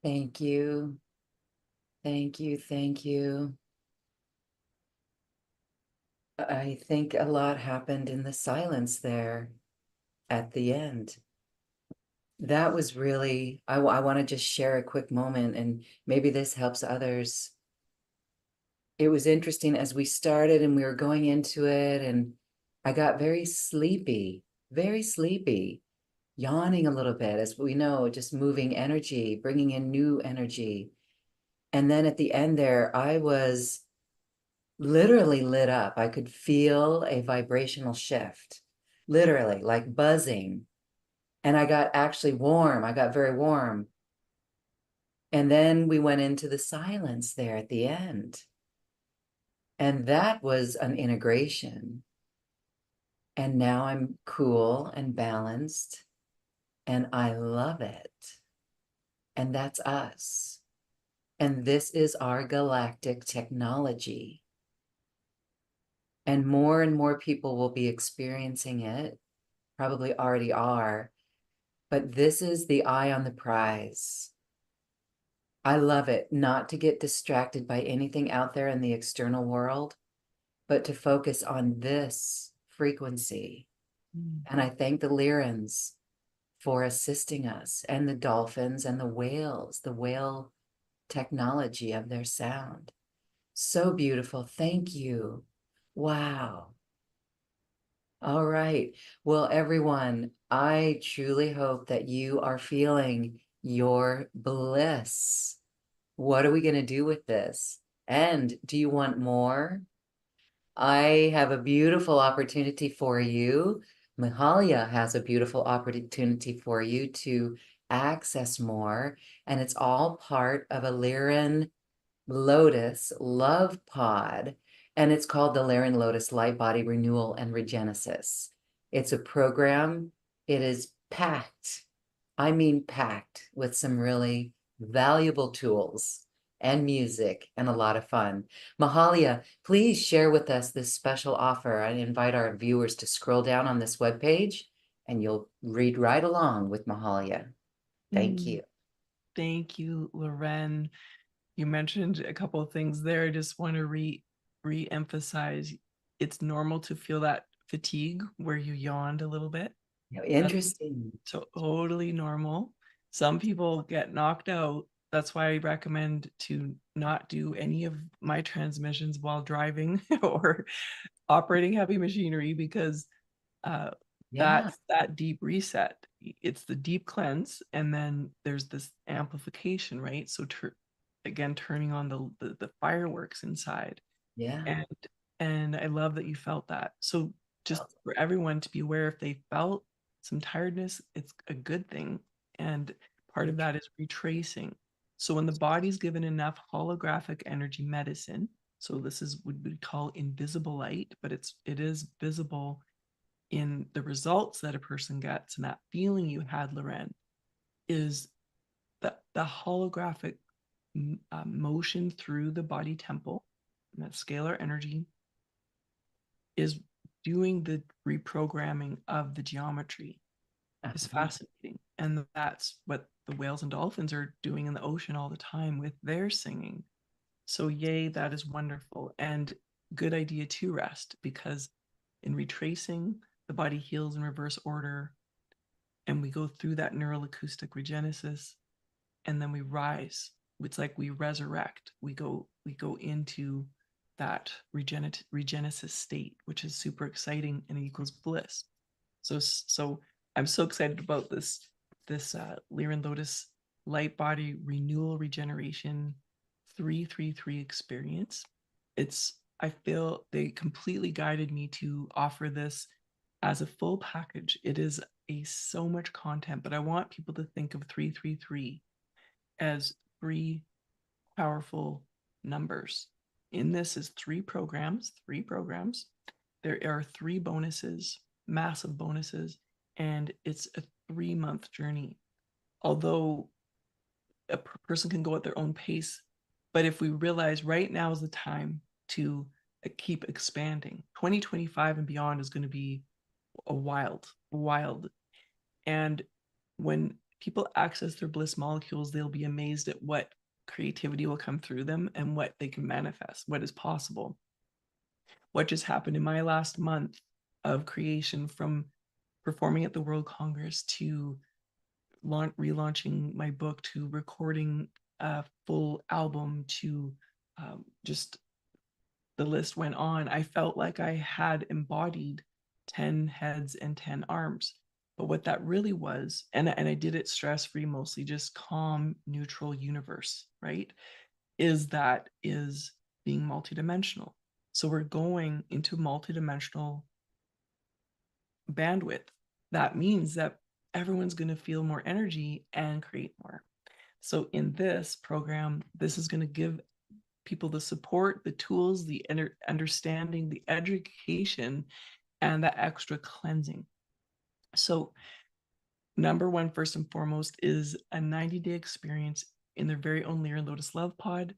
Thank you. Thank you. Thank you. I think a lot happened in the silence there at the end. That was really, I want to just share a quick moment, and maybe this helps others. It was interesting as we started and we were going into it, and I got very sleepy, yawning a little bit, as we know, just moving energy, bringing in new energy. And then at the end there, I was literally lit up. I could feel a vibrational shift, literally like buzzing. And I got actually warm. I got very warm. And then we went into the silence there at the end. And that was an integration. And now I'm cool and balanced, and I love it. And that's us. And this is our galactic technology. And more people will be experiencing it, probably already are. But this is the eye on the prize. I love it, not to get distracted by anything out there in the external world, but to focus on this frequency. Mm. And I thank the Lyrans for assisting us, and the dolphins and the whales, the whale technology of their sound. So beautiful. Thank you. Wow. All right. Well, everyone, I truly hope that you are feeling your bliss. What are we going to do with this? And do you want more? I have a beautiful opportunity for you. Mahalia has a beautiful opportunity for you to access more. And it's all part of a Lyran Lotus Love Pod. And it's called the Lyran Lotus Light Body Renewal and Regenesis. It's a program. It is packed, I mean packed, with some really valuable tools and music and a lot of fun. Mahalia, please share with us this special offer. I invite our viewers to scroll down on this webpage and you'll read right along with Mahalia. Thank Mm. you. Thank you, Loren. You mentioned a couple of things there. I just want to re-emphasize it's normal to feel that fatigue where you yawned a little bit. That's Interesting. totally normal. Some people get knocked out. That's why I recommend to not do any of my transmissions while driving or operating heavy machinery, because uh, Yeah, that's that deep reset. It's the deep cleanse, and then there's this amplification, right? So again, turning on the fireworks inside, yeah. and I love that you felt that. So just for everyone to be aware, if they felt some tiredness, it's a good thing, and part of that is retracing. So when the body's given enough holographic energy medicine, so this is what we call invisible light, but it is visible in the results that a person gets, and that feeling you had, Loren, is that the holographic motion through the body temple, and that scalar energy is doing the reprogramming of the geometry. Is Uh-huh. fascinating, and that's what the whales and dolphins are doing in the ocean all the time with their singing. So yay, that is wonderful, and good idea to rest, because in retracing, the body heals in reverse order, and we go through that neural acoustic regenesis, and then we rise. It's like we resurrect. We go into that regenesis state, which is super exciting and equals bliss. So I'm so excited about this Lyran Lotus light body renewal regeneration 333 experience. I feel they completely guided me to offer this as a full package. It is so much content, but I want people to think of 333 as three powerful numbers. In this is three programs. There are three bonuses, massive bonuses, and it's a 3-month journey. Although a person can go at their own pace, but if we realize right now is the time to keep expanding, 2025 and beyond is going to be a wild. And when people access their bliss molecules, they'll be amazed at what creativity will come through them and what they can manifest, what is possible. What just happened in my last month of creation, from performing at the World Congress to relaunching my book to recording a full album to just the list went on. I felt like I had embodied 10 heads and 10 arms. But what that really was, and I did it stress free, mostly just calm, neutral universe, right? Is being multidimensional. So we're going into multidimensional bandwidth. That means that everyone's going to feel more energy and create more. So in this program, this is going to give people the support, the tools, the understanding, the education, and that extra cleansing. So number one, first and foremost, is a 90-day experience in their very own Lyran Lotus Love Pod,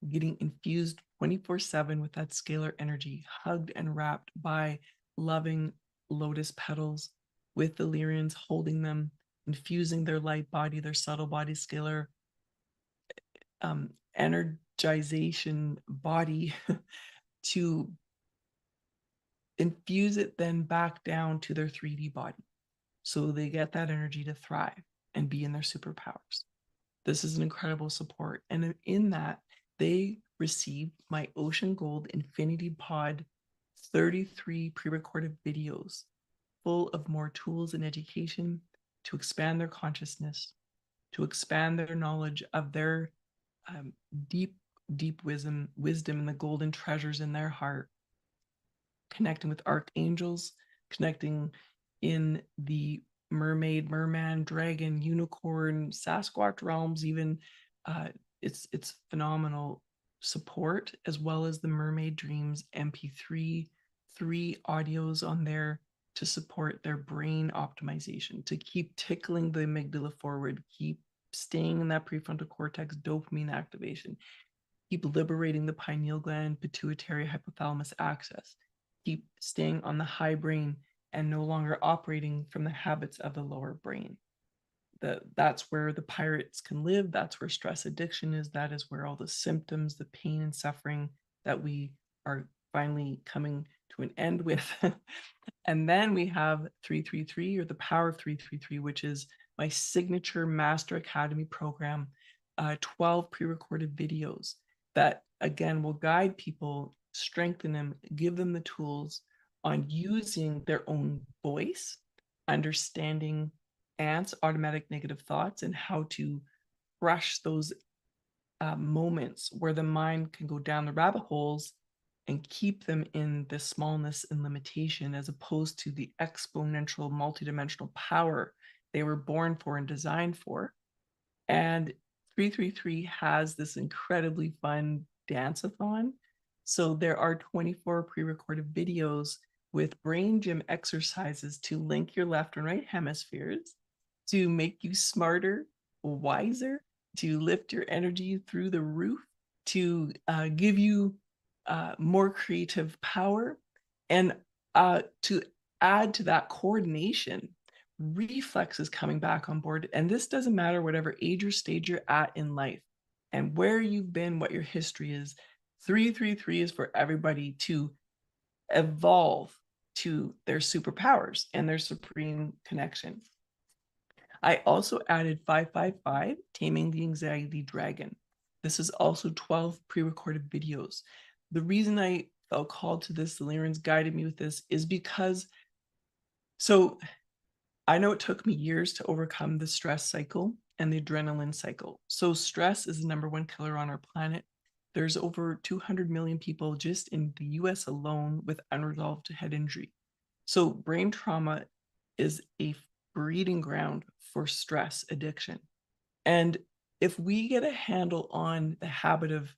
getting infused 24/7 with that scalar energy, hugged and wrapped by loving lotus petals, with the Lyrans holding them, infusing their light body, their subtle body, scalar energization body to infuse it then back down to their 3D body. So they get that energy to thrive and be in their superpowers. This is an incredible support. And in that, they received my Ocean Gold Infinity Pod 33 pre-recorded videos full of more tools and education to expand their consciousness, to expand their knowledge of their deep wisdom and the golden treasures in their heart, connecting with archangels, connecting in the mermaid, merman, dragon, unicorn, Sasquatch realms, even it's phenomenal support, as well as the Mermaid Dreams MP3, 3 audios on there to support their brain optimization, to keep tickling the amygdala forward, keep staying in that prefrontal cortex dopamine activation, keep liberating the pineal gland, pituitary, hypothalamus axis, keep staying on the high brain and no longer operating from the habits of the lower brain. That's where the pirates can live. That's where stress addiction is. That is where all the symptoms, the pain and suffering that we are finally coming to an end with. And then we have 333, or the power of 333, which is my signature Master Academy program, 12 pre-recorded videos that, again, will guide people, strengthen them, give them the tools on using their own voice, understanding ants, automatic negative thoughts, and how to crush those moments where the mind can go down the rabbit holes and keep them in the smallness and limitation, as opposed to the exponential multidimensional power they were born for and designed for. And 333 has this incredibly fun dance-a-thon. So there are 24 pre-recorded videos with brain gym exercises to link your left and right hemispheres, to make you smarter, wiser, to lift your energy through the roof, to give you more creative power, and to add to that coordination, reflexes coming back on board. And this doesn't matter whatever age or stage you're at in life and where you've been, what your history is. 333 is for everybody to evolve to their superpowers and their supreme connection. I also added 555, Taming the Anxiety Dragon. This is also 12 pre-recorded videos. The reason I felt called to this, the Lyrans guided me with this, is because, so I know it took me years to overcome the stress cycle and the adrenaline cycle. So stress is the number one killer on our planet. There's over 200 million people just in the US alone with unresolved head injury. So brain trauma is a breeding ground for stress addiction. And if we get a handle on the habit of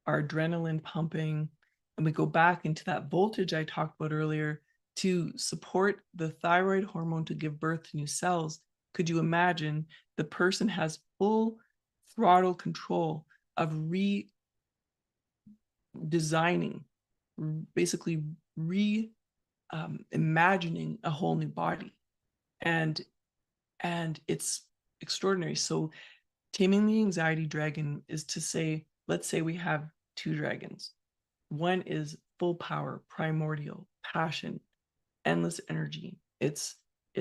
our adrenaline pumping, and we go back into that voltage I talked about earlier to support the thyroid hormone to give birth to new cells, could you imagine the person has full throttle control of redesigning, basically imagining a whole new body, and it's extraordinary. So taming the anxiety dragon is to say, let's say we have two dragons. One is full power, primordial, passion, endless energy. It's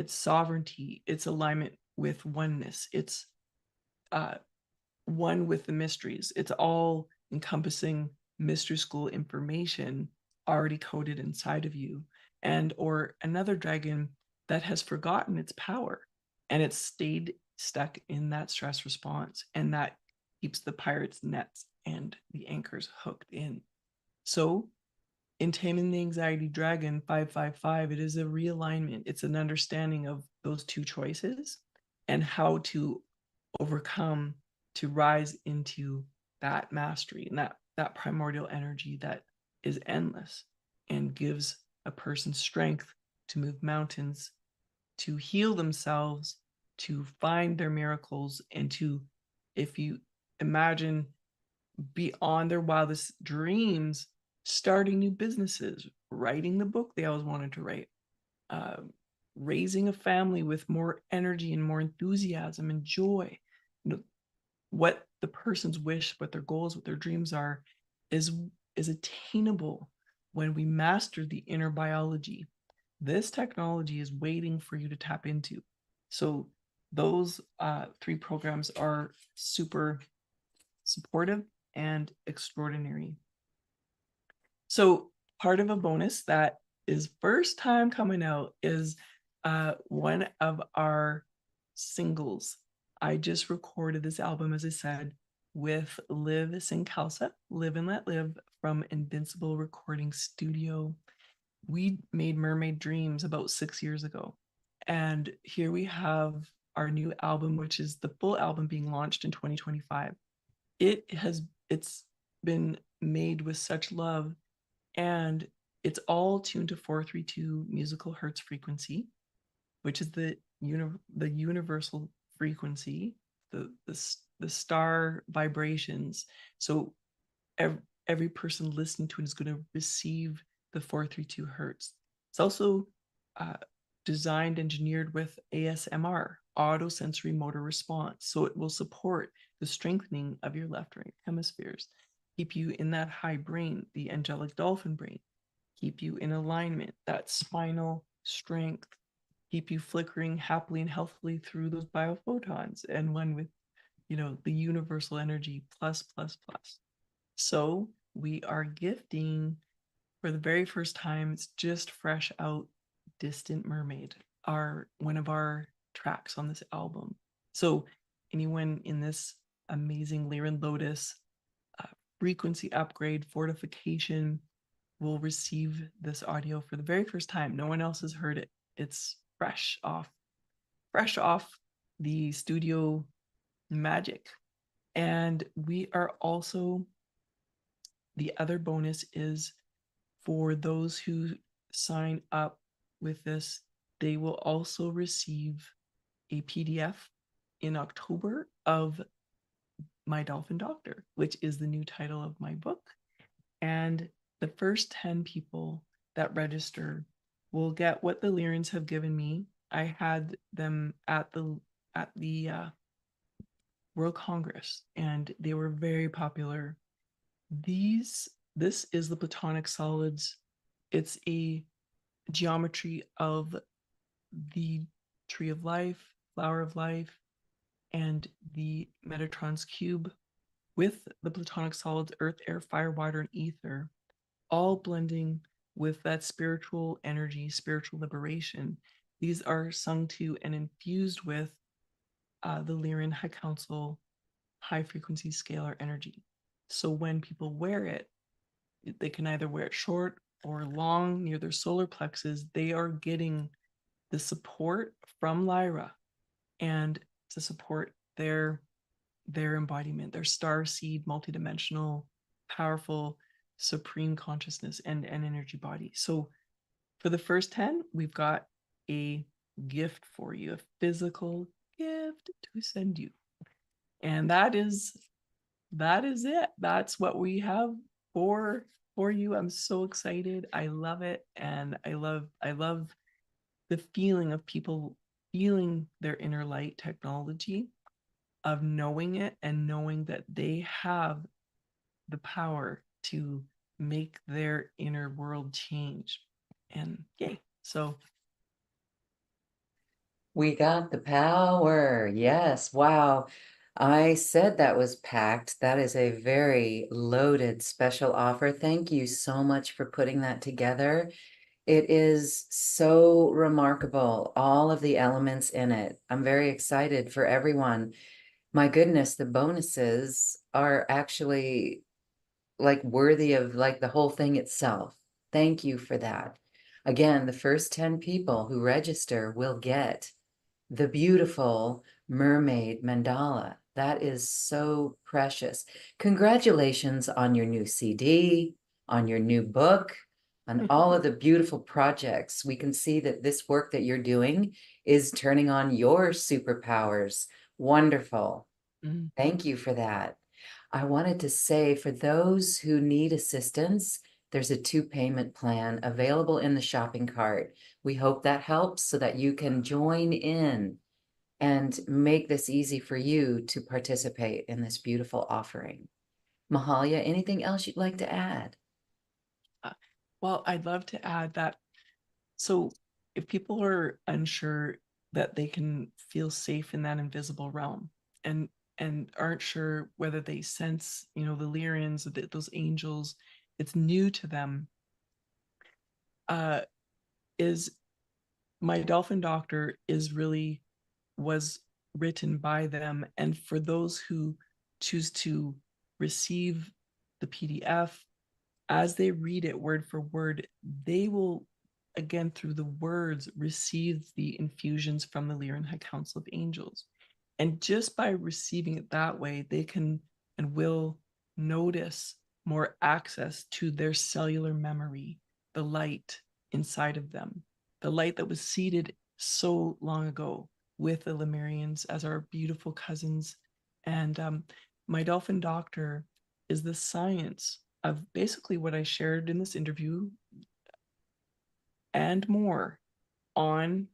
sovereignty, it's alignment with oneness, it's uh, one with the mysteries. It's all encompassing mystery school information already coded inside of you. And or another dragon that has forgotten its power and it's stayed stuck in that stress response, and that keeps the pirates nets and the anchors hooked in. So in Taming the Anxiety Dragon 555, it is a realignment. It's an understanding of those two choices and how to overcome, to rise into that mastery and that primordial energy that is endless and gives a person strength to move mountains, to heal themselves, to find their miracles, and to, if you imagine, beyond their wildest dreams, starting new businesses, writing the book they always wanted to write, uh, raising a family with more energy and more enthusiasm and joy. You know, what the person's wish, what their goals, what their dreams are, is is attainable when we master the inner biology. This technology is waiting for you to tap into. So those three programs are super supportive and extraordinary. So part of a bonus that is first time coming out is one of our singles. I just recorded this album, as I said, with Liv Sing Khalsa, Live and Let Live from Invincible Recording Studio. We made Mermaid Dreams about 6 years ago. And here we have our new album, which is the full album being launched in 2025. It's been made with such love, and it's all tuned to 432 musical hertz frequency, which is the universal frequency, the star vibrations. So every person listening to it is going to receive the 432 hertz. It's also uh, designed, engineered with ASMR, auto sensory motor response. So it will support the strengthening of your left right hemispheres, keep you in that high brain, the angelic dolphin brain, keep you in alignment, that spinal strength, keep you flickering happily and healthily through those biophotons, and one with, the universal energy plus plus plus. So we are gifting for the very first time, it's just fresh out, Distant Mermaid, our one of our tracks on this album. So anyone in this amazing Lyran Lotus uh, frequency upgrade fortification will receive this audio for the very first time. No one else has heard it. It's fresh off the studio magic. And we are also, the other bonus is, for those who sign up with this, they will also receive a PDF in October of My Dolphin Doctor, which is the new title of my book. And the first 10 people that register will get what the Lyrans have given me. I had them at the World Congress, and they were very popular. This is the Platonic solids. It's a geometry of the tree of life, flower of life, and the Metatron's cube with the Platonic solids, earth, air, fire, water, and ether, all blending with that spiritual energy, spiritual liberation. These are sung to and infused with the Lyran High Council high frequency scalar energy. So when people wear it, they can either wear it short or long near their solar plexus. They are getting the support from Lyra and to support their embodiment, their star seed, multidimensional, powerful, supreme consciousness and energy body. So for the first 10, we've got a gift for you, a physical gift to send you. And that is it. That's what we have for you. I'm so excited. I love it. And I love the feeling of people feeling their inner light technology, of knowing it and knowing that they have the power to make their inner world change. And yay. So We got the power. Yes. Wow. I said that was packed. That is a very loaded special offer. Thank you so much for putting that together. It is so remarkable, all of the elements in it. I'm very excited for everyone. My goodness, the bonuses are actually like worthy of like the whole thing itself. Thank you for that. Again, the first 10 people who register will get the beautiful mermaid mandala. That is so precious. Congratulations on your new CD, on your new book, on all of the beautiful projects. We can see that this work that you're doing is turning on your superpowers. Wonderful. mm, Thank you for that. I wanted to say for those who need assistance, there's a 2 payment plan available in the shopping cart. We hope that helps so that you can join in and make this easy for you to participate in this beautiful offering. Mahalia, anything else you'd like to add? uh, well, I'd love to add that. So if people are unsure that they can feel safe in that invisible realm, and aren't sure whether they sense, the Lyrans, those angels, it's new to them, uh, is My Dolphin Doctor is really was written by them. And for those who choose to receive the PDF, as they read it word for word, they will, again, through the words, receive the infusions from the Lyran High Council of Angels. And just by receiving it that way, they can and will notice more access to their cellular memory, the light inside of them, the light that was seated so long ago with the Lemurians as our beautiful cousins. And My Dolphin Doctor is the science of basically what I shared in this interview and more on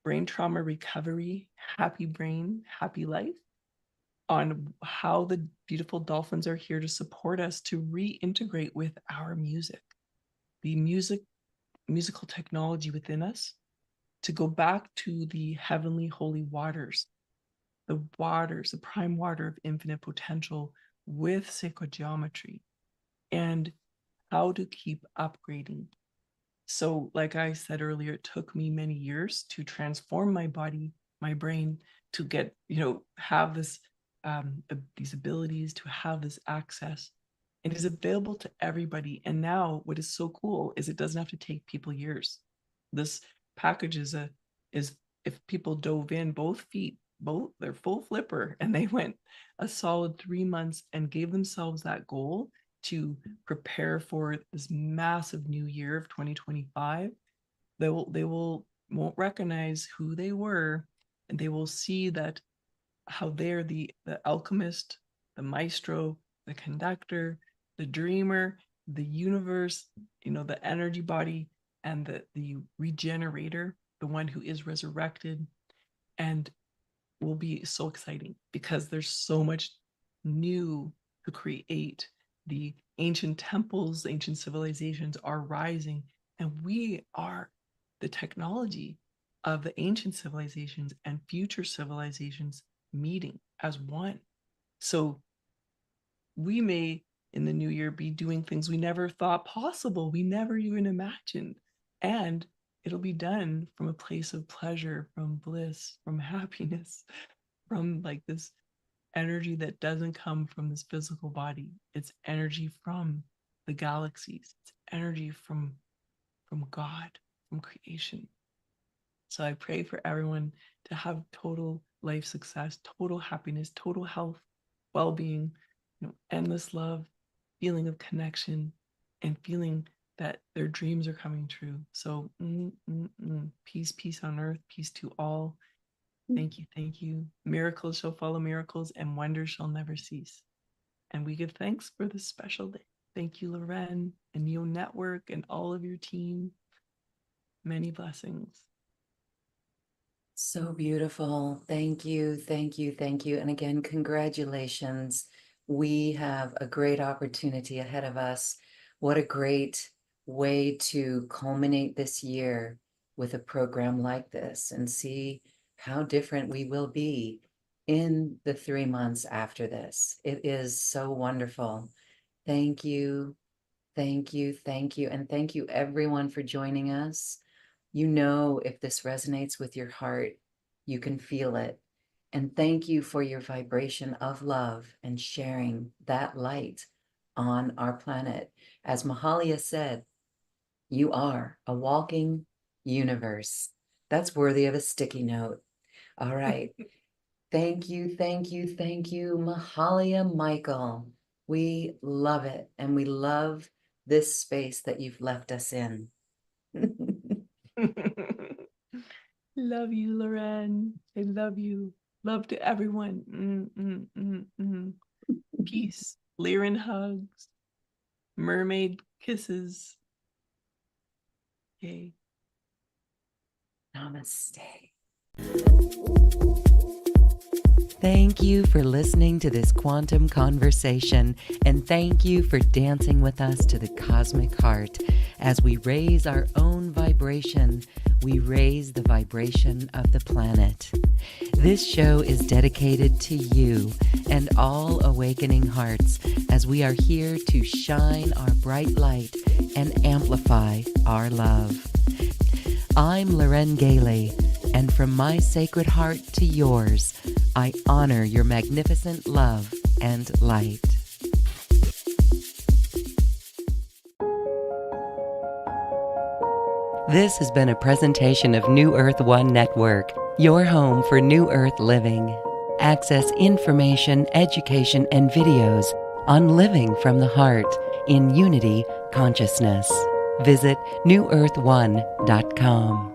brain trauma recovery, happy brain, happy life, on how the beautiful dolphins are here to support us to reintegrate with our music, the musical technology within us, to go back to the heavenly holy waters, the prime water of infinite potential with sacred geometry, and how to keep upgrading. So, like I said earlier, it took me many years to transform my body, my brain, to get, have these abilities, to have this access. It is available to everybody. And now, what is so cool is it doesn't have to take people years. This package is if people dove in both feet, both their full flipper, and they went a solid 3 months and gave themselves that goal to prepare for this massive new year of 2025, they won't recognize who they were, and they will see that how they're the alchemist, the maestro, the conductor, the dreamer, the universe, the energy body, and the regenerator, the one who is resurrected. And will be so exciting because there's so much new to create. The ancient temples, ancient civilizations are rising, and we are the technology of the ancient civilizations and future civilizations meeting as one. So we may in the new year be doing things we never thought possible, we never even imagined. And it'll be done from a place of pleasure, from bliss, from happiness, from like this energy that doesn't come from this physical body. It's energy from the galaxies. It's energy from God, from creation. So I pray for everyone to have total life success, total happiness, total health, well-being, endless love, feeling of connection, and feeling that their dreams are coming true. So peace, peace on earth, peace to all. Thank you, thank you. Miracles shall follow miracles, and wonders shall never cease. And we give thanks for this special day. Thank you, Loren and Neo Network and all of your team. Many blessings. So beautiful. Thank you, thank you, thank you. And again, congratulations. We have a great opportunity ahead of us. What a great way to culminate this year with a program like this and see how different we will be in the 3 months after this. It is so wonderful. Thank you, thank you, thank you. And thank you everyone for joining us. You know, if this resonates with your heart, you can feel it. And thank you for your vibration of love and sharing that light on our planet. As Mahalia said, you are a walking universe. That's worthy of a sticky note. All right. Thank you, thank you, thank you, Mahalia Michael. We love it. And we love this space that you've left us in. Love you, Lyran. I love you. Love to everyone. Peace. Lyran hugs. Mermaid kisses. Yay. Namaste. Thank you for listening to this quantum conversation, and thank you for dancing with us to the cosmic heart. As we raise our own vibration, we raise the vibration of the planet. This show is dedicated to you and all awakening hearts, as we are here to shine our bright light and amplify our love. I'm Lyran Gailey, and from my sacred heart to yours, I honor your magnificent love and light. This has been a presentation of New Earth One Network, your home for New Earth living. Access information, education, and videos on living from the heart in unity consciousness. Visit newearth1.com.